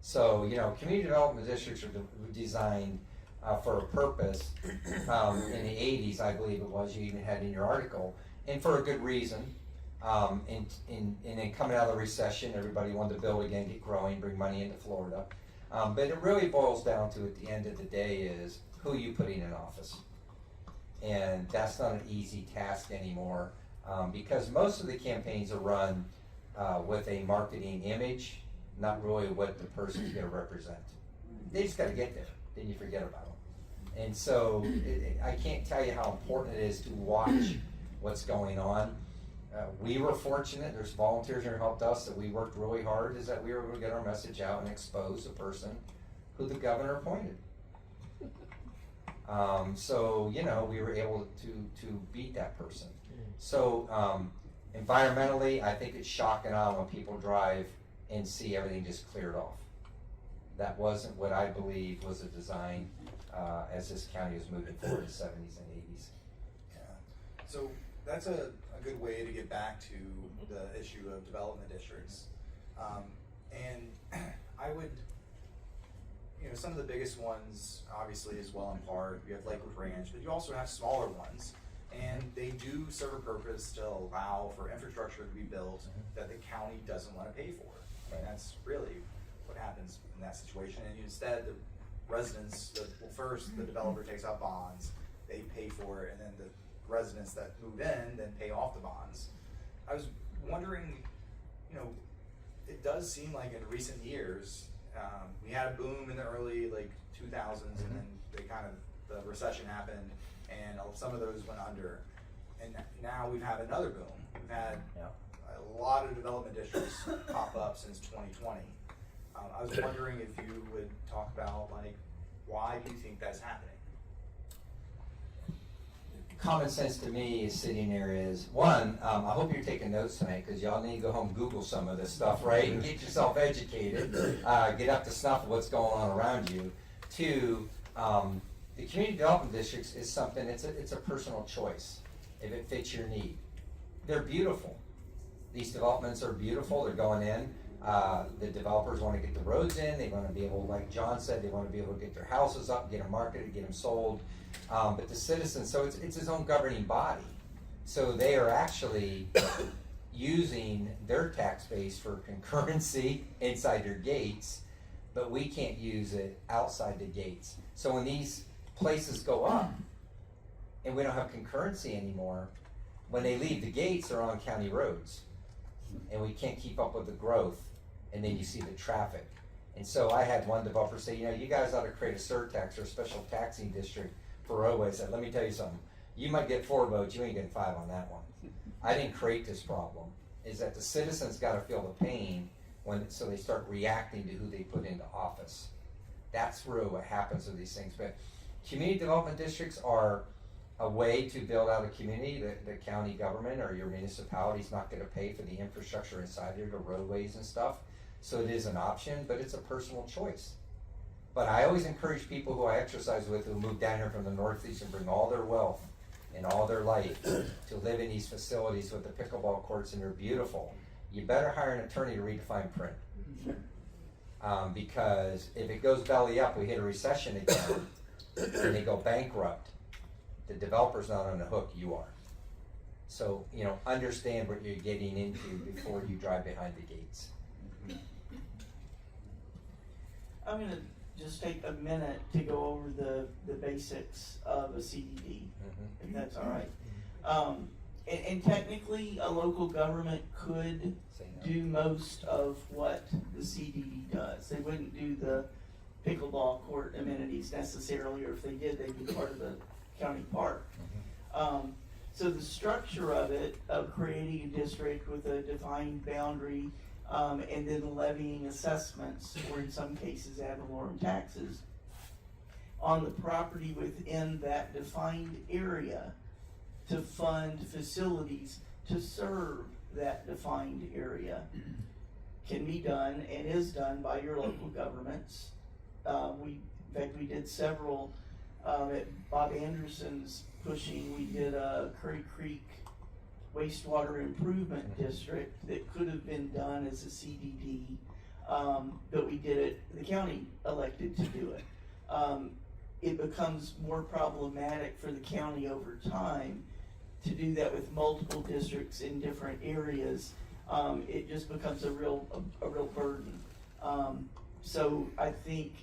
So, community development districts are designed for a purpose. In the 80s, I believe it was, you even had in your article, and for a good reason. And then coming out of the recession, everybody wanted to build again, get growing, bring money into Florida. But it really boils down to, at the end of the day, is who are you putting in office? And that's not an easy task anymore, because most of the campaigns are run with a marketing image, not really what the person's going to represent. They just got to get there, then you forget about them. And so I can't tell you how important it is to watch what's going on. We were fortunate, there's volunteers here who helped us, that we worked really hard, is that we were able to get our message out and expose the person who the governor appointed. So, we were able to beat that person. So, environmentally, I think it's shock and awe when people drive and see everything just cleared off. That wasn't what I believe was a design as this county was moving forward in the 70s and 80s. Yeah. So that's a good way to get back to the issue of development districts. And I would, some of the biggest ones obviously is Well and Park, you have Lakewood Ranch, but you also have smaller ones. And they do serve a purpose to allow for infrastructure to be built that the county doesn't want to pay for. I mean, that's really what happens in that situation. And instead, the residents, first the developer takes out bonds, they pay for it, and then the residents that move in then pay off the bonds. I was wondering, it does seem like in recent years, we had a boom in the early 2000s, and then the recession happened, and some of those went under. And now we've had another boom. We've had a lot of development districts pop up since 2020. I was wondering if you would talk about why do you think that's happening? Common sense to me is sitting there is, one, I hope you're taking notes tonight, because y'all need to go home and Google some of this stuff, right? And get yourself educated, get up to snuff of what's going on around you. Two, the community development districts is something, it's a personal choice, if it fits your need. They're beautiful. These developments are beautiful, they're going in. The developers want to get the roads in, they want to be able, like John said, they want to be able to get their houses up, get them marketed, get them sold. But the citizens, so it's its own governing body. So they are actually using their tax base for concurrency inside their gates, but we can't use it outside the gates. So when these places go up and we don't have concurrency anymore, when they leave the gates, they're on county roads. And we can't keep up with the growth, and then you see the traffic. And so I had one developer say, you guys ought to create a surtax or a special taxing district for roadways. I said, let me tell you something, you might get 4 votes, you ain't getting 5 on that one. I didn't create this problem, is that the citizens gotta feel the pain so they start reacting to who they put into office. That's really what happens with these things. But community development districts are a way to build out a community. The county government or your municipality is not gonna pay for the infrastructure inside there, the roadways and stuff. So it is an option, but it's a personal choice. But I always encourage people who I exercise with who move down here from the Northeast and bring all their wealth and all their life to live in these facilities with the pickleball courts, and they're beautiful. You better hire an attorney to read the fine print. Because if it goes belly up, we hit a recession again, and they go bankrupt, the developer's not on the hook, you are. So, understand what you're getting into before you drive behind the gates. I'm gonna just take a minute to go over the basics of a CDD, if that's all right. And technically, a local government could do most of what the CDD does. They wouldn't do the pickleball court amenities necessarily, or if they did, they'd be part of the county park. So the structure of it, of creating a district with a defined boundary, and then levying assessments, or in some cases ad valorem taxes, on the property within that defined area to fund facilities to serve that defined area, can be done and is done by your local governments. In fact, we did several at Bob Anderson's pushing. We did a Curry Creek wastewater improvement district that could have been done as a CDD, but we did it, the county elected to do it. It becomes more problematic for the county over time to do that with multiple districts in different areas. It just becomes a real burden. So I think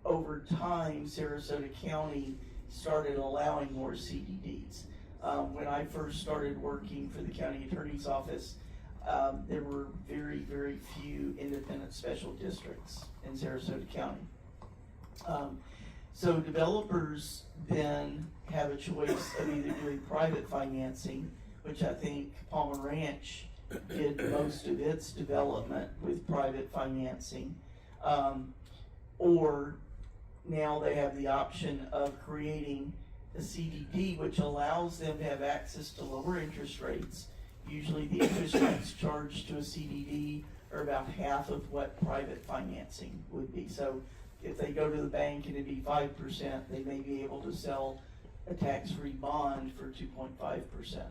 over time, Sarasota County started allowing more CDDs. When I first started working for the county attorney's office, there were very, very few independent special districts in Sarasota County. So developers then have a choice of either doing private financing, which I think Palmer Ranch did most of its development with private financing, or now they have the option of creating a CDD, which allows them to have access to lower interest rates. Usually the interest rates charged to a CDD are about half of what private financing would be. So if they go to the bank and it'd be 5%, they may be able to sell a tax-free bond for 2.5%.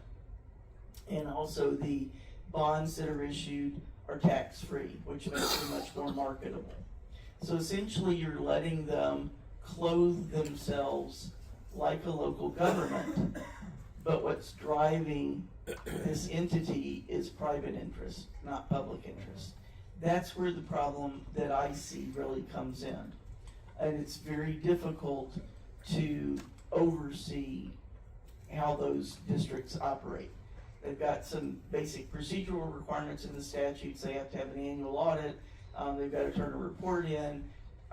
And also the bonds that are issued are tax-free, which makes them much more marketable. So essentially you're letting them clothe themselves like a local government, but what's driving this entity is private interest, not public interest. That's where the problem that I see really comes in. And it's very difficult to oversee how those districts operate. They've got some basic procedural requirements in the statutes. They have to have an annual audit. They've got to turn a report in.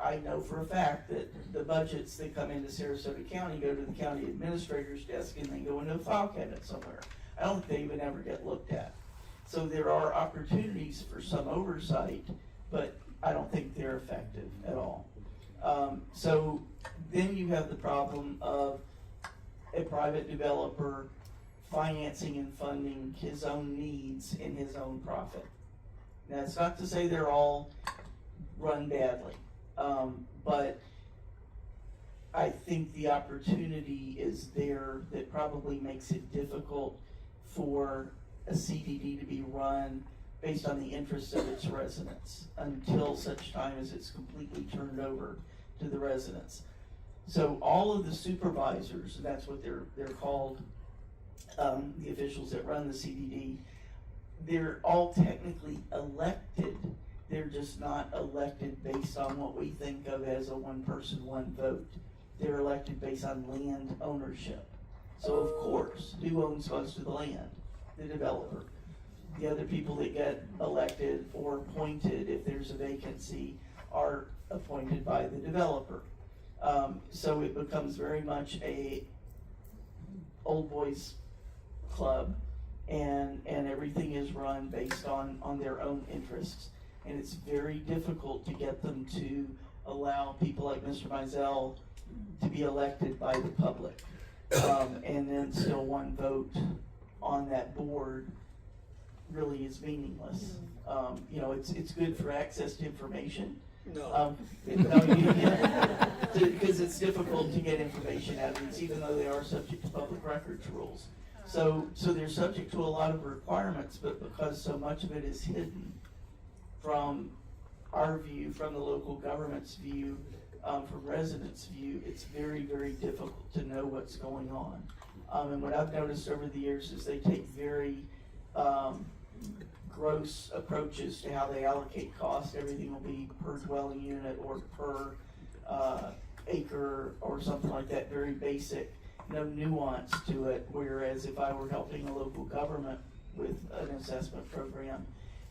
I know for a fact that the budgets that come into Sarasota County go to the county administrator's desk and then go into a file cabinet somewhere. I don't think they even ever get looked at. So there are opportunities for some oversight, but I don't think they're effective at all. So then you have the problem of a private developer financing and funding his own needs in his own profit. Now, it's not to say they're all run badly, but I think the opportunity is there that probably makes it difficult for a CDD to be run based on the interests of its residents until such time as it's completely turned over to the residents. So all of the supervisors, that's what they're called, the officials that run the CDD, they're all technically elected. They're just not elected based on what we think of as a one person, one vote. They're elected based on land ownership. So of course, who owns most of the land? The developer. The other people that get elected or appointed, if there's a vacancy, are appointed by the developer. So it becomes very much a old boys club, and everything is run based on their own interests. And it's very difficult to get them to allow people like Mr. Meisel to be elected by the public. And then still one vote on that board really is meaningless. You know, it's good for access to information. No. Because it's difficult to get information out of these, even though they are subject to public records rules. So they're subject to a lot of requirements, but because so much of it is hidden from our view, from the local government's view, from residents' view, it's very, very difficult to know what's going on. And what I've noticed over the years is they take very gross approaches to how they allocate cost. Everything will be per dwelling unit or per acre or something like that, very basic, no nuance to it. Whereas if I were helping a local government with an assessment program,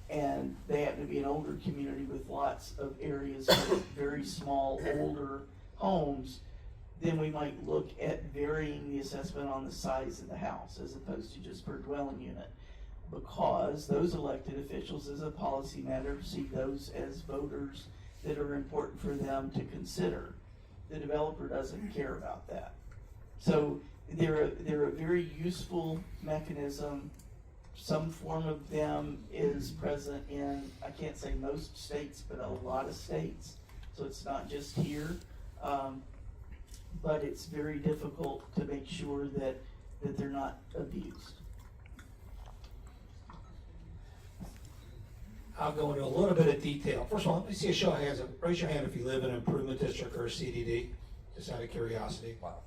and they happen to be an older community with lots of areas with very small, older homes, then we might look at varying the assessment on the size of the house as opposed to just per dwelling unit. Because those elected officials, as a policy matter, see those as voters that are important for them to consider. The developer doesn't care about that. So they're a very useful mechanism. Some form of them is present in, I can't say most states, but a lot of states. So it's not just here, but it's very difficult to make sure that they're not abused. I'll go into a little bit of detail. First of all, let me see a show of hands. Raise your hand if you live in an improvement district or a CDD, just out of curiosity. Wow.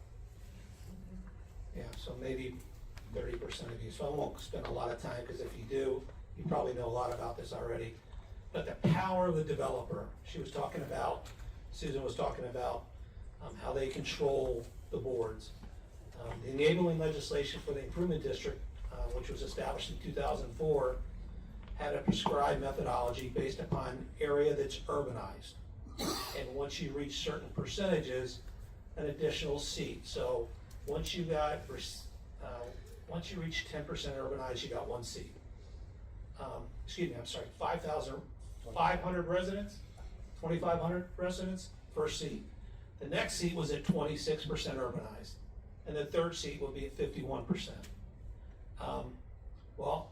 Yeah, so maybe 30% of you. So I won't spend a lot of time, because if you do, you probably know a lot about this already. But the power of the developer, Susan was talking about how they control the boards. The enabling legislation for the improvement district, which was established in 2004, had a prescribed methodology based upon area that's urbanized. And once you reach certain percentages, an additional seat. So once you reach 10% urbanized, you got one seat. 500 residents, 2,500 residents, first seat. The next seat was at 26% urbanized, and the third seat will be at 51%. Well,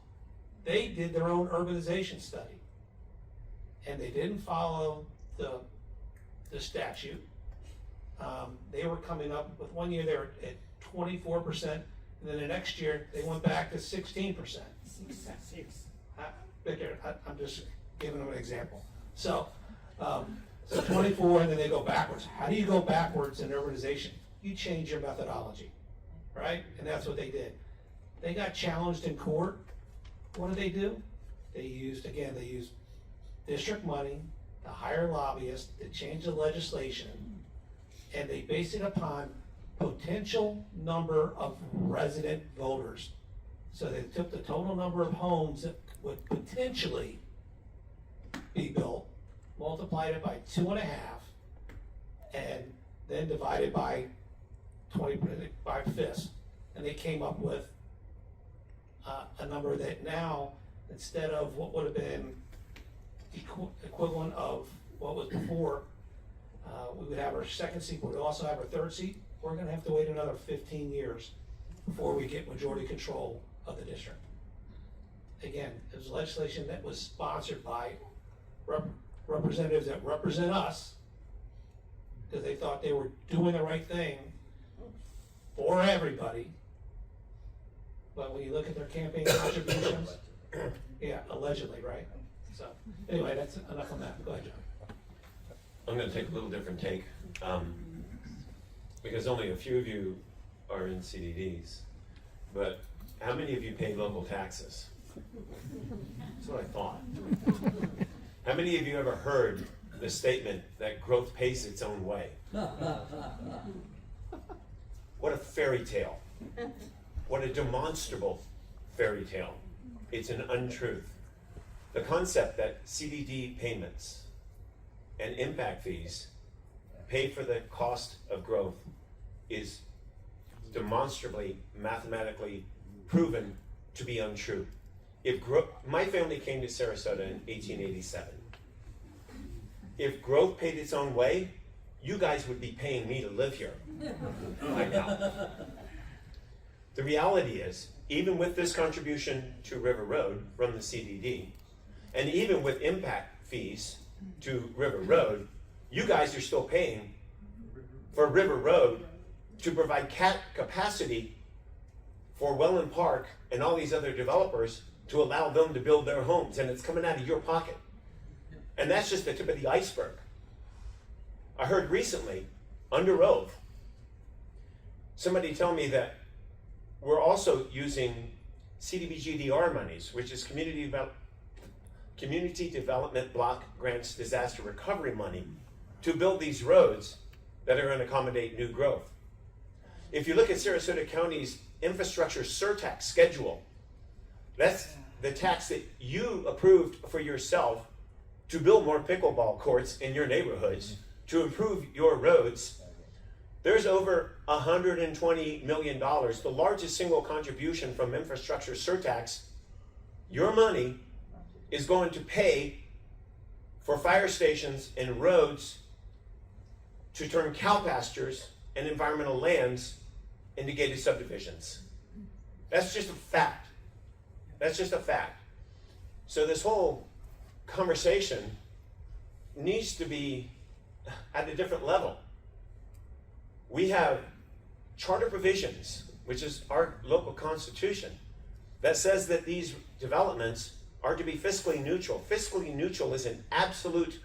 they did their own urbanization study, and they didn't follow the statute. They were coming up with, one year they were at 24%, and then the next year they went back to 16%. I'm just giving them an example. So 24, and then they go backwards. How do you go backwards in urbanization? You change your methodology, right? And that's what they did. They got challenged in court. What did? They used district money to hire lobbyists to change the legislation, and they based it upon potential number of resident voters. So they took the total number of homes that would potentially be built, multiplied it by 2.5, and then divided by 5 fifths, and they came up with a number that now, instead of what would have been equivalent of what was before, we would have our second seat, but we also have our third seat. We're gonna have to wait another 15 years before we get majority control of the district. Again, it was legislation that was sponsored by representatives that represent us, because they thought they were doing the right thing for everybody. But when you look at their campaign contributions, yeah, allegedly, right? So, anyway, that's enough on that. Go ahead, John. I'm gonna take a little different take, because only a few of you are in CDDs, but how many of you pay local taxes? That's what I thought. How many of you ever heard the statement that growth pays its own way? What a fairy tale. What a demonstrable fairy tale. It's an untruth. The concept that CDD payments and impact fees pay for the cost of growth is demonstrably, mathematically proven to be untrue. My family came to Sarasota in 1887. If growth paid its own way, you guys would be paying me to live here right now. The reality is, even with this contribution to River Road from the CDD, and even with impact fees to River Road, you guys are still paying for River Road to provide capacity for Welland Park and all these other developers to allow them to build their homes, and it's coming out of your pocket. And that's just the tip of the iceberg. I heard recently, under oath, somebody tell me that we're also using CDBGDR monies, which is Community Development Block Grants Disaster Recovery money, to build these roads that are going to accommodate new growth. If you look at Sarasota County's infrastructure surtax schedule, that's the tax that you approved for yourself to build more pickleball courts in your neighborhoods, to improve your roads. There's over $120 million, the largest single contribution from infrastructure surtax. Your money is going to pay for fire stations and roads to turn cow pastures and environmental lands into gated subdivisions. That's just a fact. That's just a fact. So this whole conversation needs to be at a different level. We have charter provisions, which is our local constitution, that says that these developments are to be fiscally neutral. Fiscally neutral is an absolute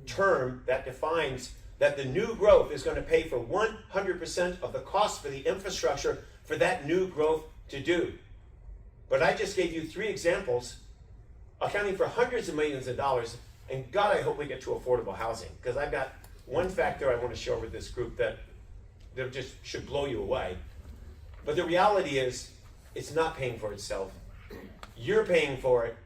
term that defines that the new growth is going to pay for 100% of the cost for the infrastructure for that new growth to do. But I just gave you 3 examples accounting for hundreds of millions of dollars, and God, I hope we get to affordable housing, because I've got one factor I want to share with this group that just should blow you away. But the reality is, it's not paying for itself. You're paying for it,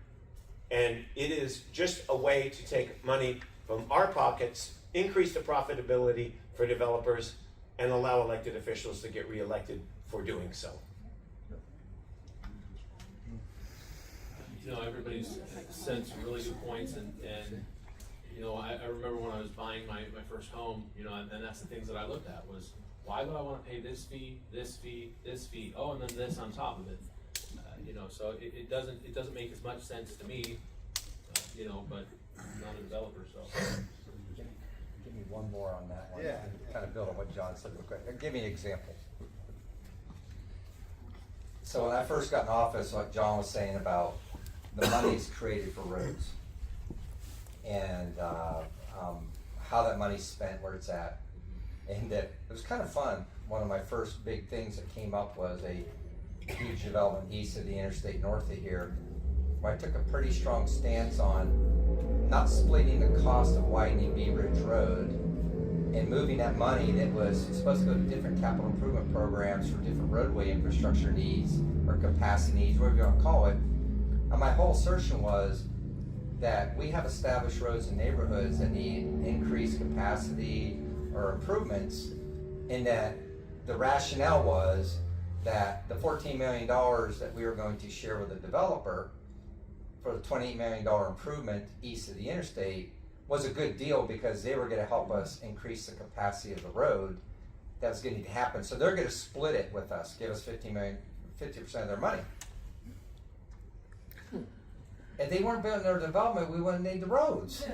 and it is just a way to take money from our pockets, increase the profitability for developers, and allow elected officials to get reelected for doing so. You know, everybody's said some really good points, and you know, I remember when I was buying my first home, you know, and that's the things that I looked at was, why would I want to pay this fee, this fee, this fee, oh, and then this on top of it? You know, so it doesn't make as much sense to me, you know, but not a developer, so. Give me one more on that one. Yeah. Kind of build on what John said real quick. Give me an example. So when I first got in office, like John was saying about the money's created for roads and how that money's spent, where it's at, and that it was kind of fun. One of my first big things that came up was a huge development east of the interstate north of here, where I took a pretty strong stance on not splitting the cost of widening Bee Ridge Road and moving that money that was supposed to go to different capital improvement programs for different roadway infrastructure needs or capacity needs, whatever you want to call it. And my whole assertion was that we have established roads and neighborhoods that need increased capacity or improvements, and that the rationale was that the $14 million that we were going to share with the developer for the $28 million improvement east of the interstate was a good deal because they were going to help us increase the capacity of the road that was going to happen. So they're going to split it with us, give us 50% of their money. If they weren't building their development, we wouldn't need the roads.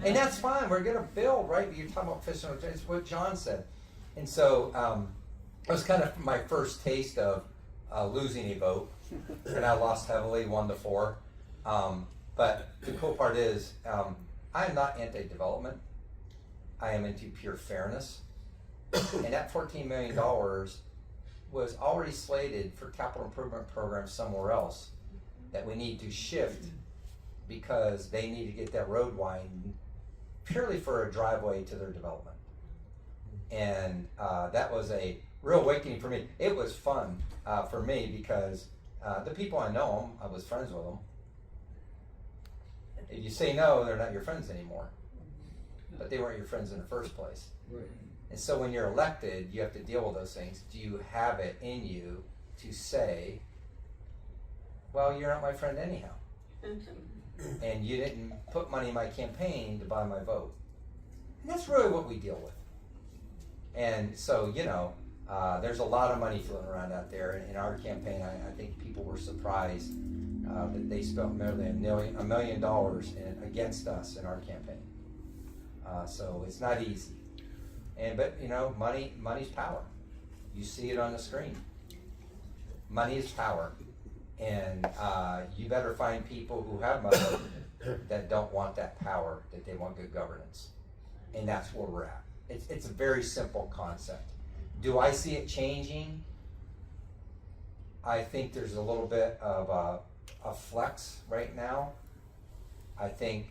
And that's fine, we're gonna build, right? You're talking about fishing, it's what John said. And so, it was kind of my first taste of losing a vote. And I lost heavily, 1-4. But the cool part is, I am not anti-development. I am into pure fairness. And that $14 million was already slated for capital improvement programs somewhere else that we need to shift because they need to get that road widened purely for a driveway to their development. And that was a real awakening for me. It was fun for me because the people I know them, I was friends with them. If you say no, they're not your friends anymore. But they weren't your friends in the first place. Right. And so when you're elected, you have to deal with those things. Do you have it in you to say, well, you're not my friend anyhow. And you didn't put money in my campaign to buy my vote. And that's really what we deal with. And so, you know, there's a lot of money floating around out there. In our campaign, I think people were surprised that they spent nearly $1 million against us in our campaign. So it's not easy. But you know, money's power. You see it on the screen. Money is power. And you better find people who have money that don't want that power, that they want good governance. And that's where we're at. It's a very simple concept. Do I see it changing? I think there's a little bit of a flex right now. I think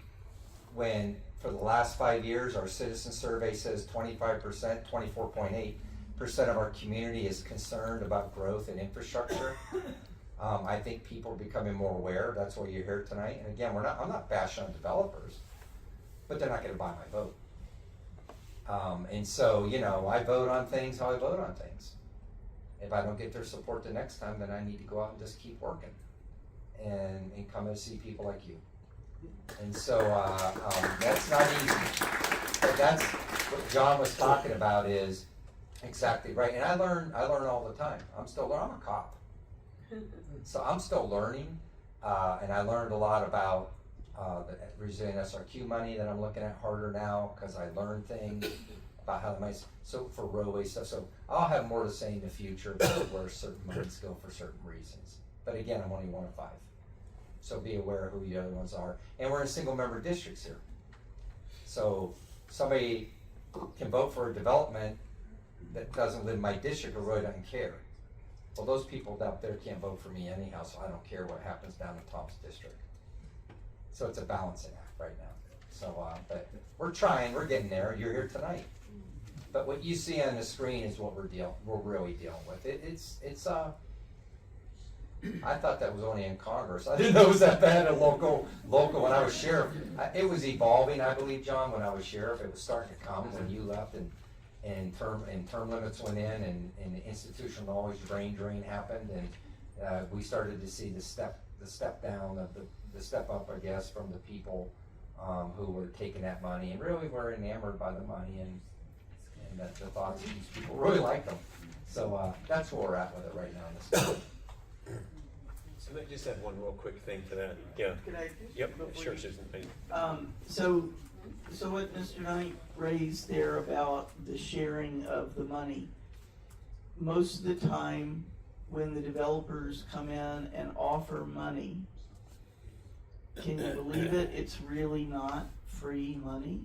when, for the last 5 years, our citizen survey says 25%, 24.8% of our community is concerned about growth and infrastructure. I think people are becoming more aware. That's why you're here tonight. And again, I'm not bashing on developers, but they're not going to buy my vote. And so, you know, I vote on things how I vote on things. If I don't get their support the next time, then I need to go out and just keep working and come and see people like you. And so that's not easy. But that's what John was talking about is exactly right. And I learn all the time. I'm a cop. So I'm still learning, and I learned a lot about the resilient SRQ money that I'm looking at harder now because I learned things about how so for roadway stuff. So I'll have more to say in the future about where certain monies go for certain reasons. But again, I'm only one of 5. So be aware of who the other ones are. And we're in single member districts here. So somebody can vote for a development that doesn't live in my district or really doesn't care. Well, those people out there can't vote for me anyhow, so I don't care what happens down in Tom's district. So it's a balancing act right now. So, but we're trying, we're getting there. You're here tonight. But what you see on the screen is what we're really dealing with. I thought that was only in Congress. I didn't know it was that bad at local when I was sheriff. It was evolving, I believe, John, when I was sheriff. It was starting to come when you left and term limits went in and the institutional knowledge drain happened, and we started to see the step down of the step up, I guess, from the people who were taking that money and really were enamored by the money and that the thoughts of these people really liked them. So that's where we're at with it right now in this. Can I just add one real quick thing to that? Yeah. Could I? Yep, before sure, you- Susan. So what Mr. Knight raised there about the sharing of the money, most of the time when the developers come in and offer money, can you believe it? It's really not free money.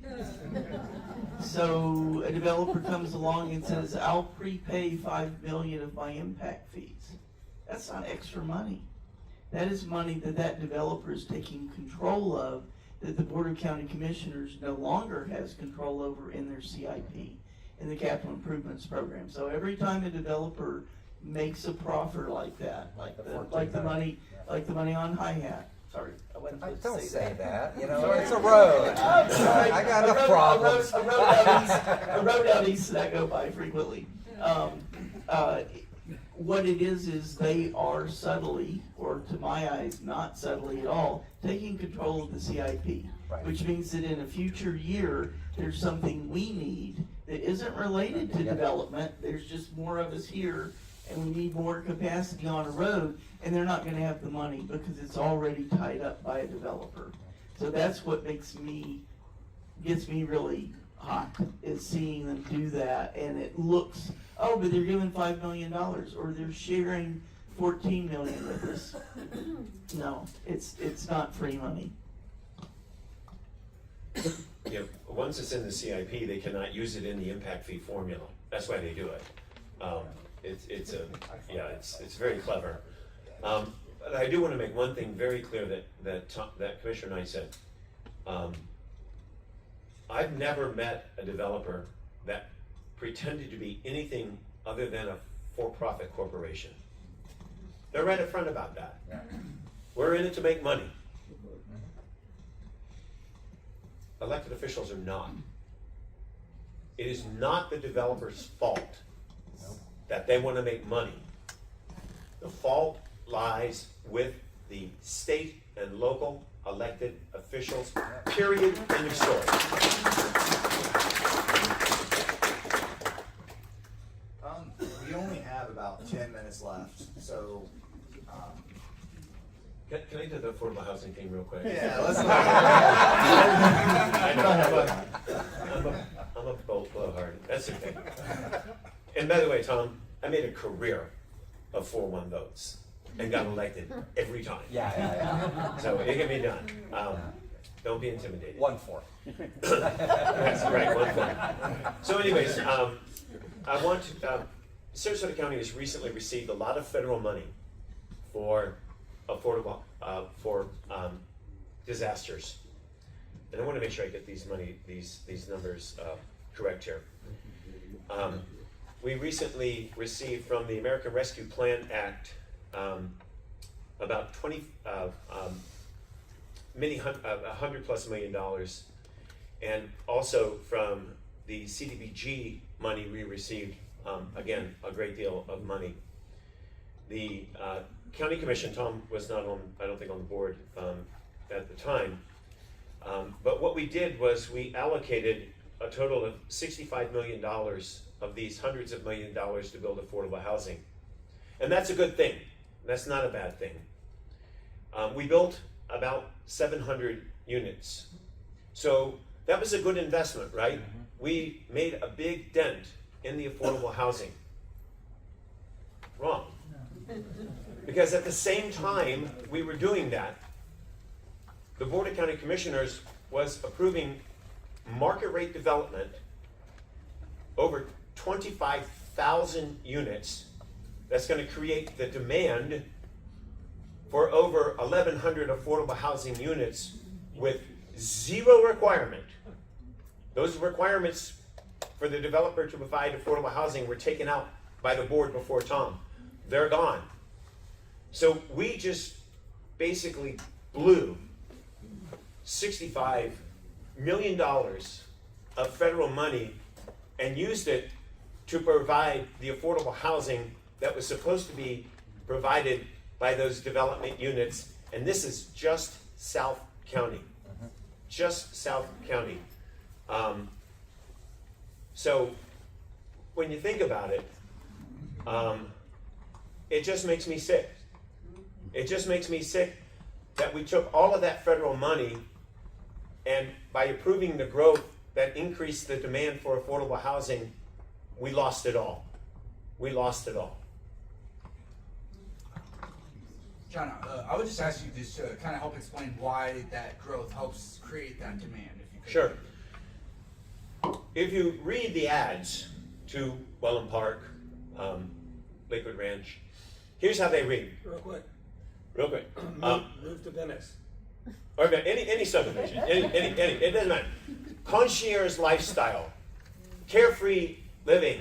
So a developer comes along and says, I'll prepay $5 million of my impact fees. That's not extra money. That is money that developer is taking control of, that the Board of County Commissioners no longer has control over in their CIP, in the capital improvements program. So every time a developer makes a proffer like that, like the money on Hi-Hat. Sorry, I wasn't supposed to Don't say say that. that, you know, it's a road. I got enough problems. A road out east that I go by frequently. What it is they are subtly, or to my eyes, not subtly at all, taking control of the CIP. Right. Which means that in a future year, there's something we need that isn't related to development. There's just more of us here, and we need more capacity on a road, and they're not gonna have the money because it's already tied up by a developer. So that's what gets me really hot, is seeing them do that, and it looks, oh, but they're giving $5 million, or they're sharing $14 million with us. No, it's not free money. Yeah, once it's in the CIP, they cannot use it in the impact fee formula. That's why they do it. It's very clever. But I do want to make one thing very clear that Commissioner Knight said. I've never met a developer that pretended to be anything other than a for-profit corporation. They're right up front about that. We're in it to make money. Elected officials are not. It is not the developer's fault that they want to make money. The fault lies with the state and local elected officials, period, end of story. We only have about 10 minutes left, so. Can I do the affordable housing thing real quick? Yeah, let's I know, I'm a blowhard. That's okay. And by the way, Tom, I made a career of 4-1 votes and got elected every time. Yeah. So it can be done. Don't be intimidated. 1-4. That's right, 1-4. So anyways, I want to, Sarasota County has recently received a lot of federal money for affordable, for disasters. And I want to make sure I get these numbers correct here. We recently received from the American Rescue Plan Act about $100+ million, and also from the CDBG money we received, again, a great deal of money. The County Commission, Tom was not on, I don't think, on the board at the time, but what we did was we allocated a total of $65 million of these hundreds of million dollars to build affordable housing. And that's a good thing. That's not a bad thing. We built about 700 units. So that was a good investment, right? We made a big dent in the affordable housing. Wrong. Because at the same time we were doing that, the Board of County Commissioners was approving market rate development over 25,000 units. That's going to create the demand for over 1,100 affordable housing units with zero requirement. Those requirements for the developer to provide affordable housing were taken out by the board before Tom. They're gone. So we just basically blew $65 million of federal money and used it to provide the affordable housing that was supposed to be provided by those development units. And this is just South County. Just South County. So when you think about it, it just makes me sick. It just makes me sick that we took all of that federal money and by approving the growth that increased the demand for affordable housing, we lost it all. We lost it all. John, I would just ask you just to kind of help explain why that growth helps create that demand, if you could. Sure. If you read the ads to Welland Park, Lakewood Ranch, here's how they read. Real quick, Real quick. move to Venice. Or any subdivision, it doesn't matter. Concierge lifestyle, carefree living,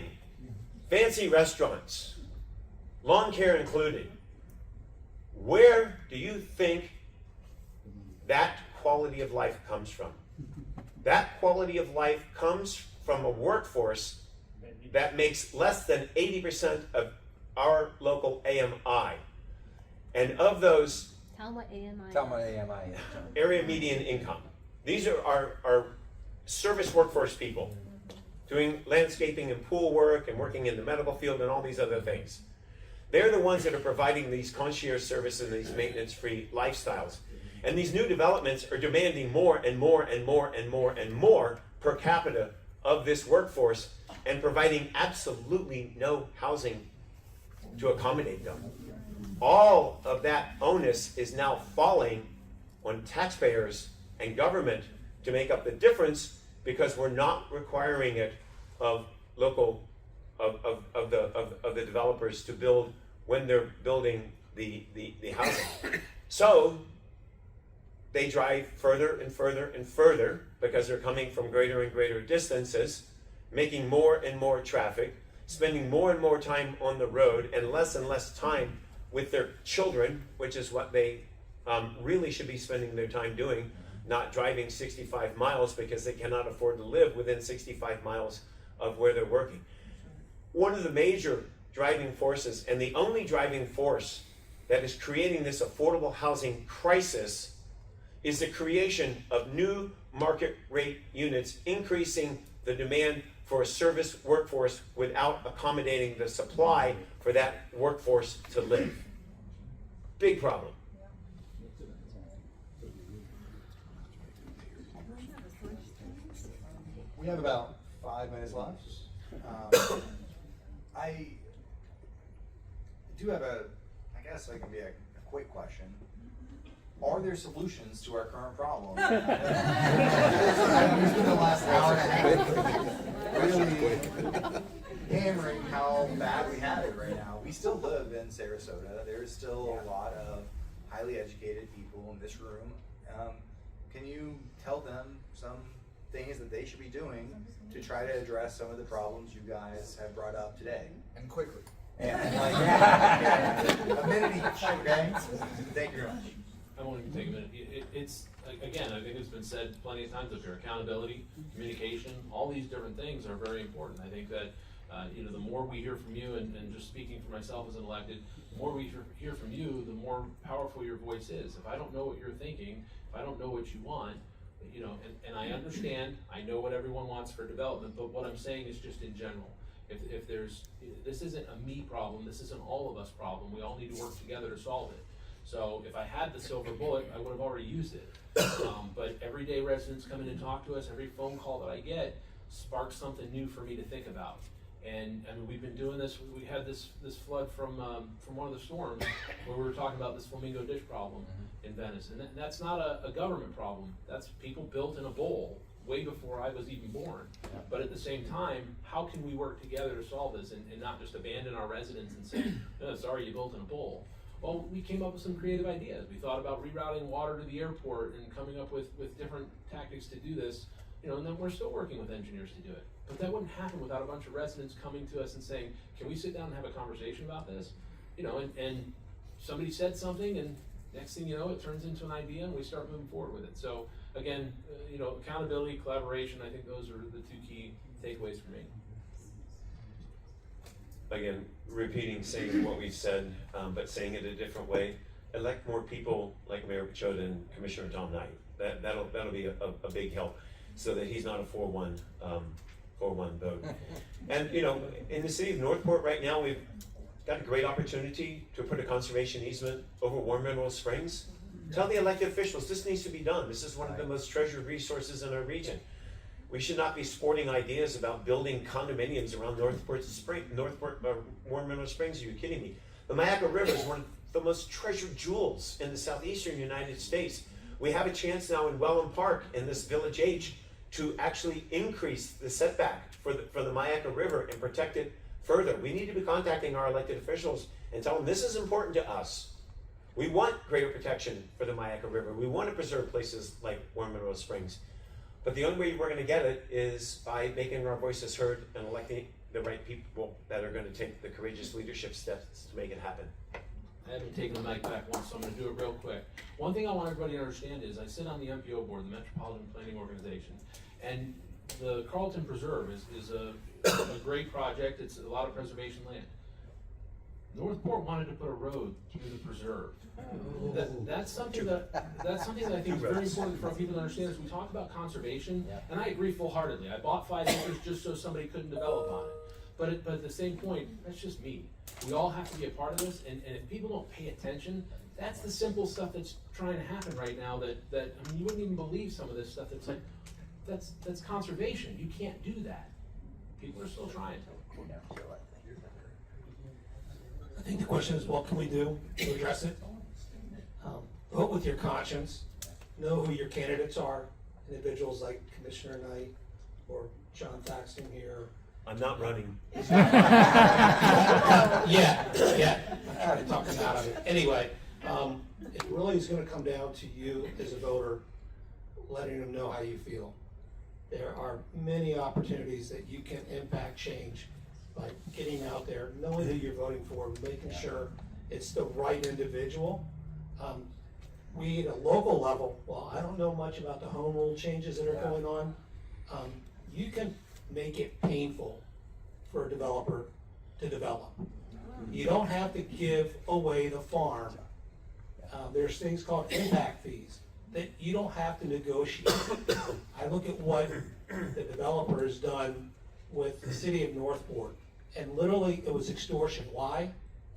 fancy restaurants, lawn care included. Where do you think that quality of life comes from? That quality of life comes from a workforce that makes less than 80% of our local AMI. And of those, Tell them what AMI Tell me what AMI is. area median income. These are our service workforce people doing landscaping and pool work and working in the medical field and all these other things. They're the ones that are providing these concierge services and these maintenance-free lifestyles. And these new developments are demanding more and more and more and more and more per capita of this workforce and providing absolutely no housing to accommodate them. All of that onus is now falling on taxpayers and government to make up the difference because we're not requiring it of local of the developers to build when they're building the housing. So they drive further and further and further because they're coming from greater and greater distances, making more and more traffic, spending more and more time on the road and less time with their children, which is what they really should be spending their time doing, not driving 65 miles because they cannot afford to live within 65 miles of where they're working. One of the major driving forces, and the only driving force that is creating this affordable housing crisis, is the creation of new market rate units, increasing the demand for a service workforce without accommodating the supply for that workforce to live. Big problem. We have about 5 minutes left. I do have I guess it can be a quick question. Are there solutions to our current problem? We spent the last hour and a half really hammering how bad we have it right now. We still live in Sarasota. There's still a lot of highly educated people in this room. Can you tell them some things that they should be doing to try to address some of the problems you guys have brought up today? And quickly. And like, a minute each, okay? Thank you very much. I won't even take a minute. It's, again, I think it's been said plenty of times up here, accountability, communication, all these different things are very important. I think that, the more we hear from you, and just speaking for myself as an elected, the more we hear from you, the more powerful your voice is. If I don't know what you're thinking, if I don't know what you want, and I understand, I know what everyone wants for development, but what I'm saying is just in general. If this isn't a me problem, this isn't all of us problem, we all need to work together to solve it. So if I had the silver bullet, I would have already used it. But everyday residents come in and talk to us, every phone call that I get sparks something new for me to think about. And I mean, we've been doing this, we had this flood from one of the storms where we were talking about this flamingo dish problem in Venice. And that's not a government problem, that's people built in a bowl way before I was even born. But at the same time, how can we work together to solve this and not just abandon our residents and say, oh, sorry, you built in a bowl. Well, we came up with some creative ideas. We thought about rerouting water to the airport and coming up with different tactics to do this, and then we're still working with engineers to do it. But that wouldn't happen without a bunch of residents coming to us and saying, can we sit down and have a conversation about this? And somebody said something, and next thing you know, it turns into an idea and we start moving forward with it. So again, accountability, collaboration, I think those are the two key takeaways for me. Again, saying what we've said, but saying it a different way. Elect more people like Mayor Pachota and Commissioner Tom Knight. That'll be a big help, so that he's not a 4-1 vote. And in the city of Northport right now, we've got a great opportunity to put a conservation easement over Warm Mineral Springs. Tell the elected officials this needs to be done. This is one of the most treasured resources in our region. We should not be sporting ideas about building condominiums around Warm Mineral Springs. Are you kidding me? The Myakka River is one of the most treasured jewels in the southeastern United States. We have a chance now in Wellham Park in this Village H to actually increase the setback for the Myakka River and protect it further. We need to be contacting our elected officials and tell them this is important to us. We want greater protection for the Myakka River. We want to preserve places like Warm Mineral Springs. But the only way we're going to get it is by making our voices heard and electing the right people that are going to take the courageous leadership steps to make it happen. I haven't taken the mic back once, so I'm going to do it real quick. One thing I want everybody to understand is I sit on the MPO board, the Metropolitan Planning Organization, and the Carlton Preserve is a great project. It's a lot of preservation land. Northport wanted to put a road through the preserve. That's something that I think is very important for people to understand. As we talk about conservation, and I agree full-heartedly. I bought 5 acres just so somebody couldn't develop on it. But at the same point, that's just me. We all have to be a part of this, and if people don't pay attention, that's the simple stuff that's trying to happen right now. That I mean, you wouldn't even believe some of this stuff. That's like, that's conservation. You can't do that. People are still trying to. I think the question is, what can we do to address it? Vote with your conscience. Know who your candidates are. Individuals like Commissioner Knight or John Thaxton here. I'm not running. Yeah. I tried to talk him out of it. Anyway, it really is going to come down to you as a voter, letting them know how you feel. There are many opportunities that you can impact change by getting out there, knowing who you're voting for, making sure it's the right individual. We at a local level, well, I don't know much about the home rule changes that are going on. You can make it painful for a developer to develop. You don't have to give away the farm. There's things called impact fees that you don't have to negotiate. I look at what the developer has done with the city of Northport, and literally it was extortion. Why?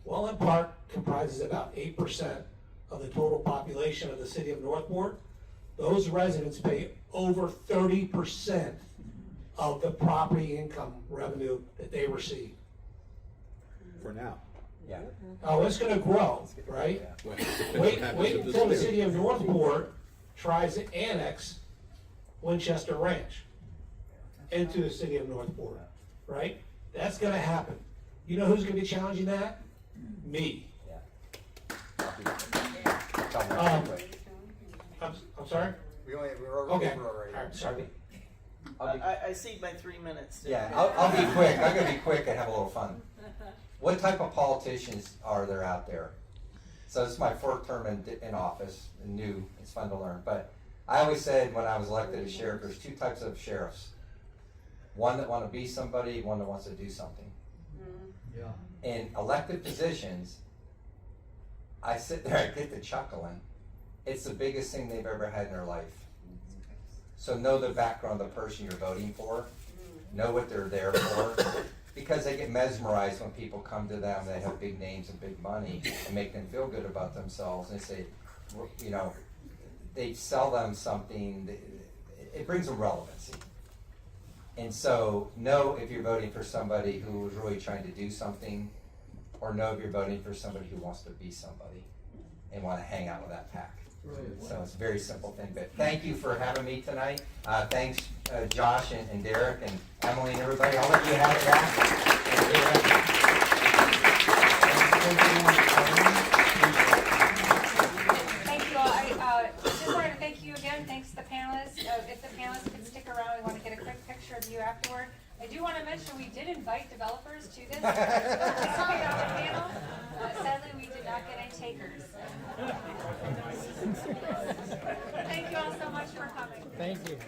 Wellham Park comprises about 8% of the total population of the city of Northport. Those residents pay over 30% of the property income revenue that they receive. For now. Yeah. Oh, it's gonna grow, right? Wait until the city of Northport tries to annex Winchester Ranch into the city of Northport, right? That's gonna happen. You know who's gonna be challenging that? Me. I'm sorry? We're Okay. over already. All right, sorry. I see my 3 minutes. Yeah, I'll be quick. I'm gonna be quick and have a little fun. What type of politicians are there out there? So this is my 4th term in office, new, it's fun to learn. But I always said when I was elected as sheriff, there's 2 types of sheriffs. One that want to be somebody, one that wants to do something. Yeah. In elected positions, I sit there, I get to chuckling. It's the biggest thing they've ever had in their life. So know the background of the person you're voting for. Know what they're there for. Because they get mesmerized when people come to them, they have big names and big money, and make them feel good about themselves. And they say, you know, they sell them something, it brings them relevancy. And so know if you're voting for somebody who is really trying to do something, or know if you're voting for somebody who wants to be somebody and want to hang out with that pack. So it's a very simple thing, but thank you for having me tonight. Thanks Josh and Derek and Emily and everybody. I'll let you have it back. Thank you all. I just wanted to thank you again. Thanks to the panelists. If the panelists could stick around, we want to get a quick picture of you afterward. I do want to mention we did invite developers to this participate on the panel. Sadly, we did not get any takers. Thank you all so much for coming. Thank you.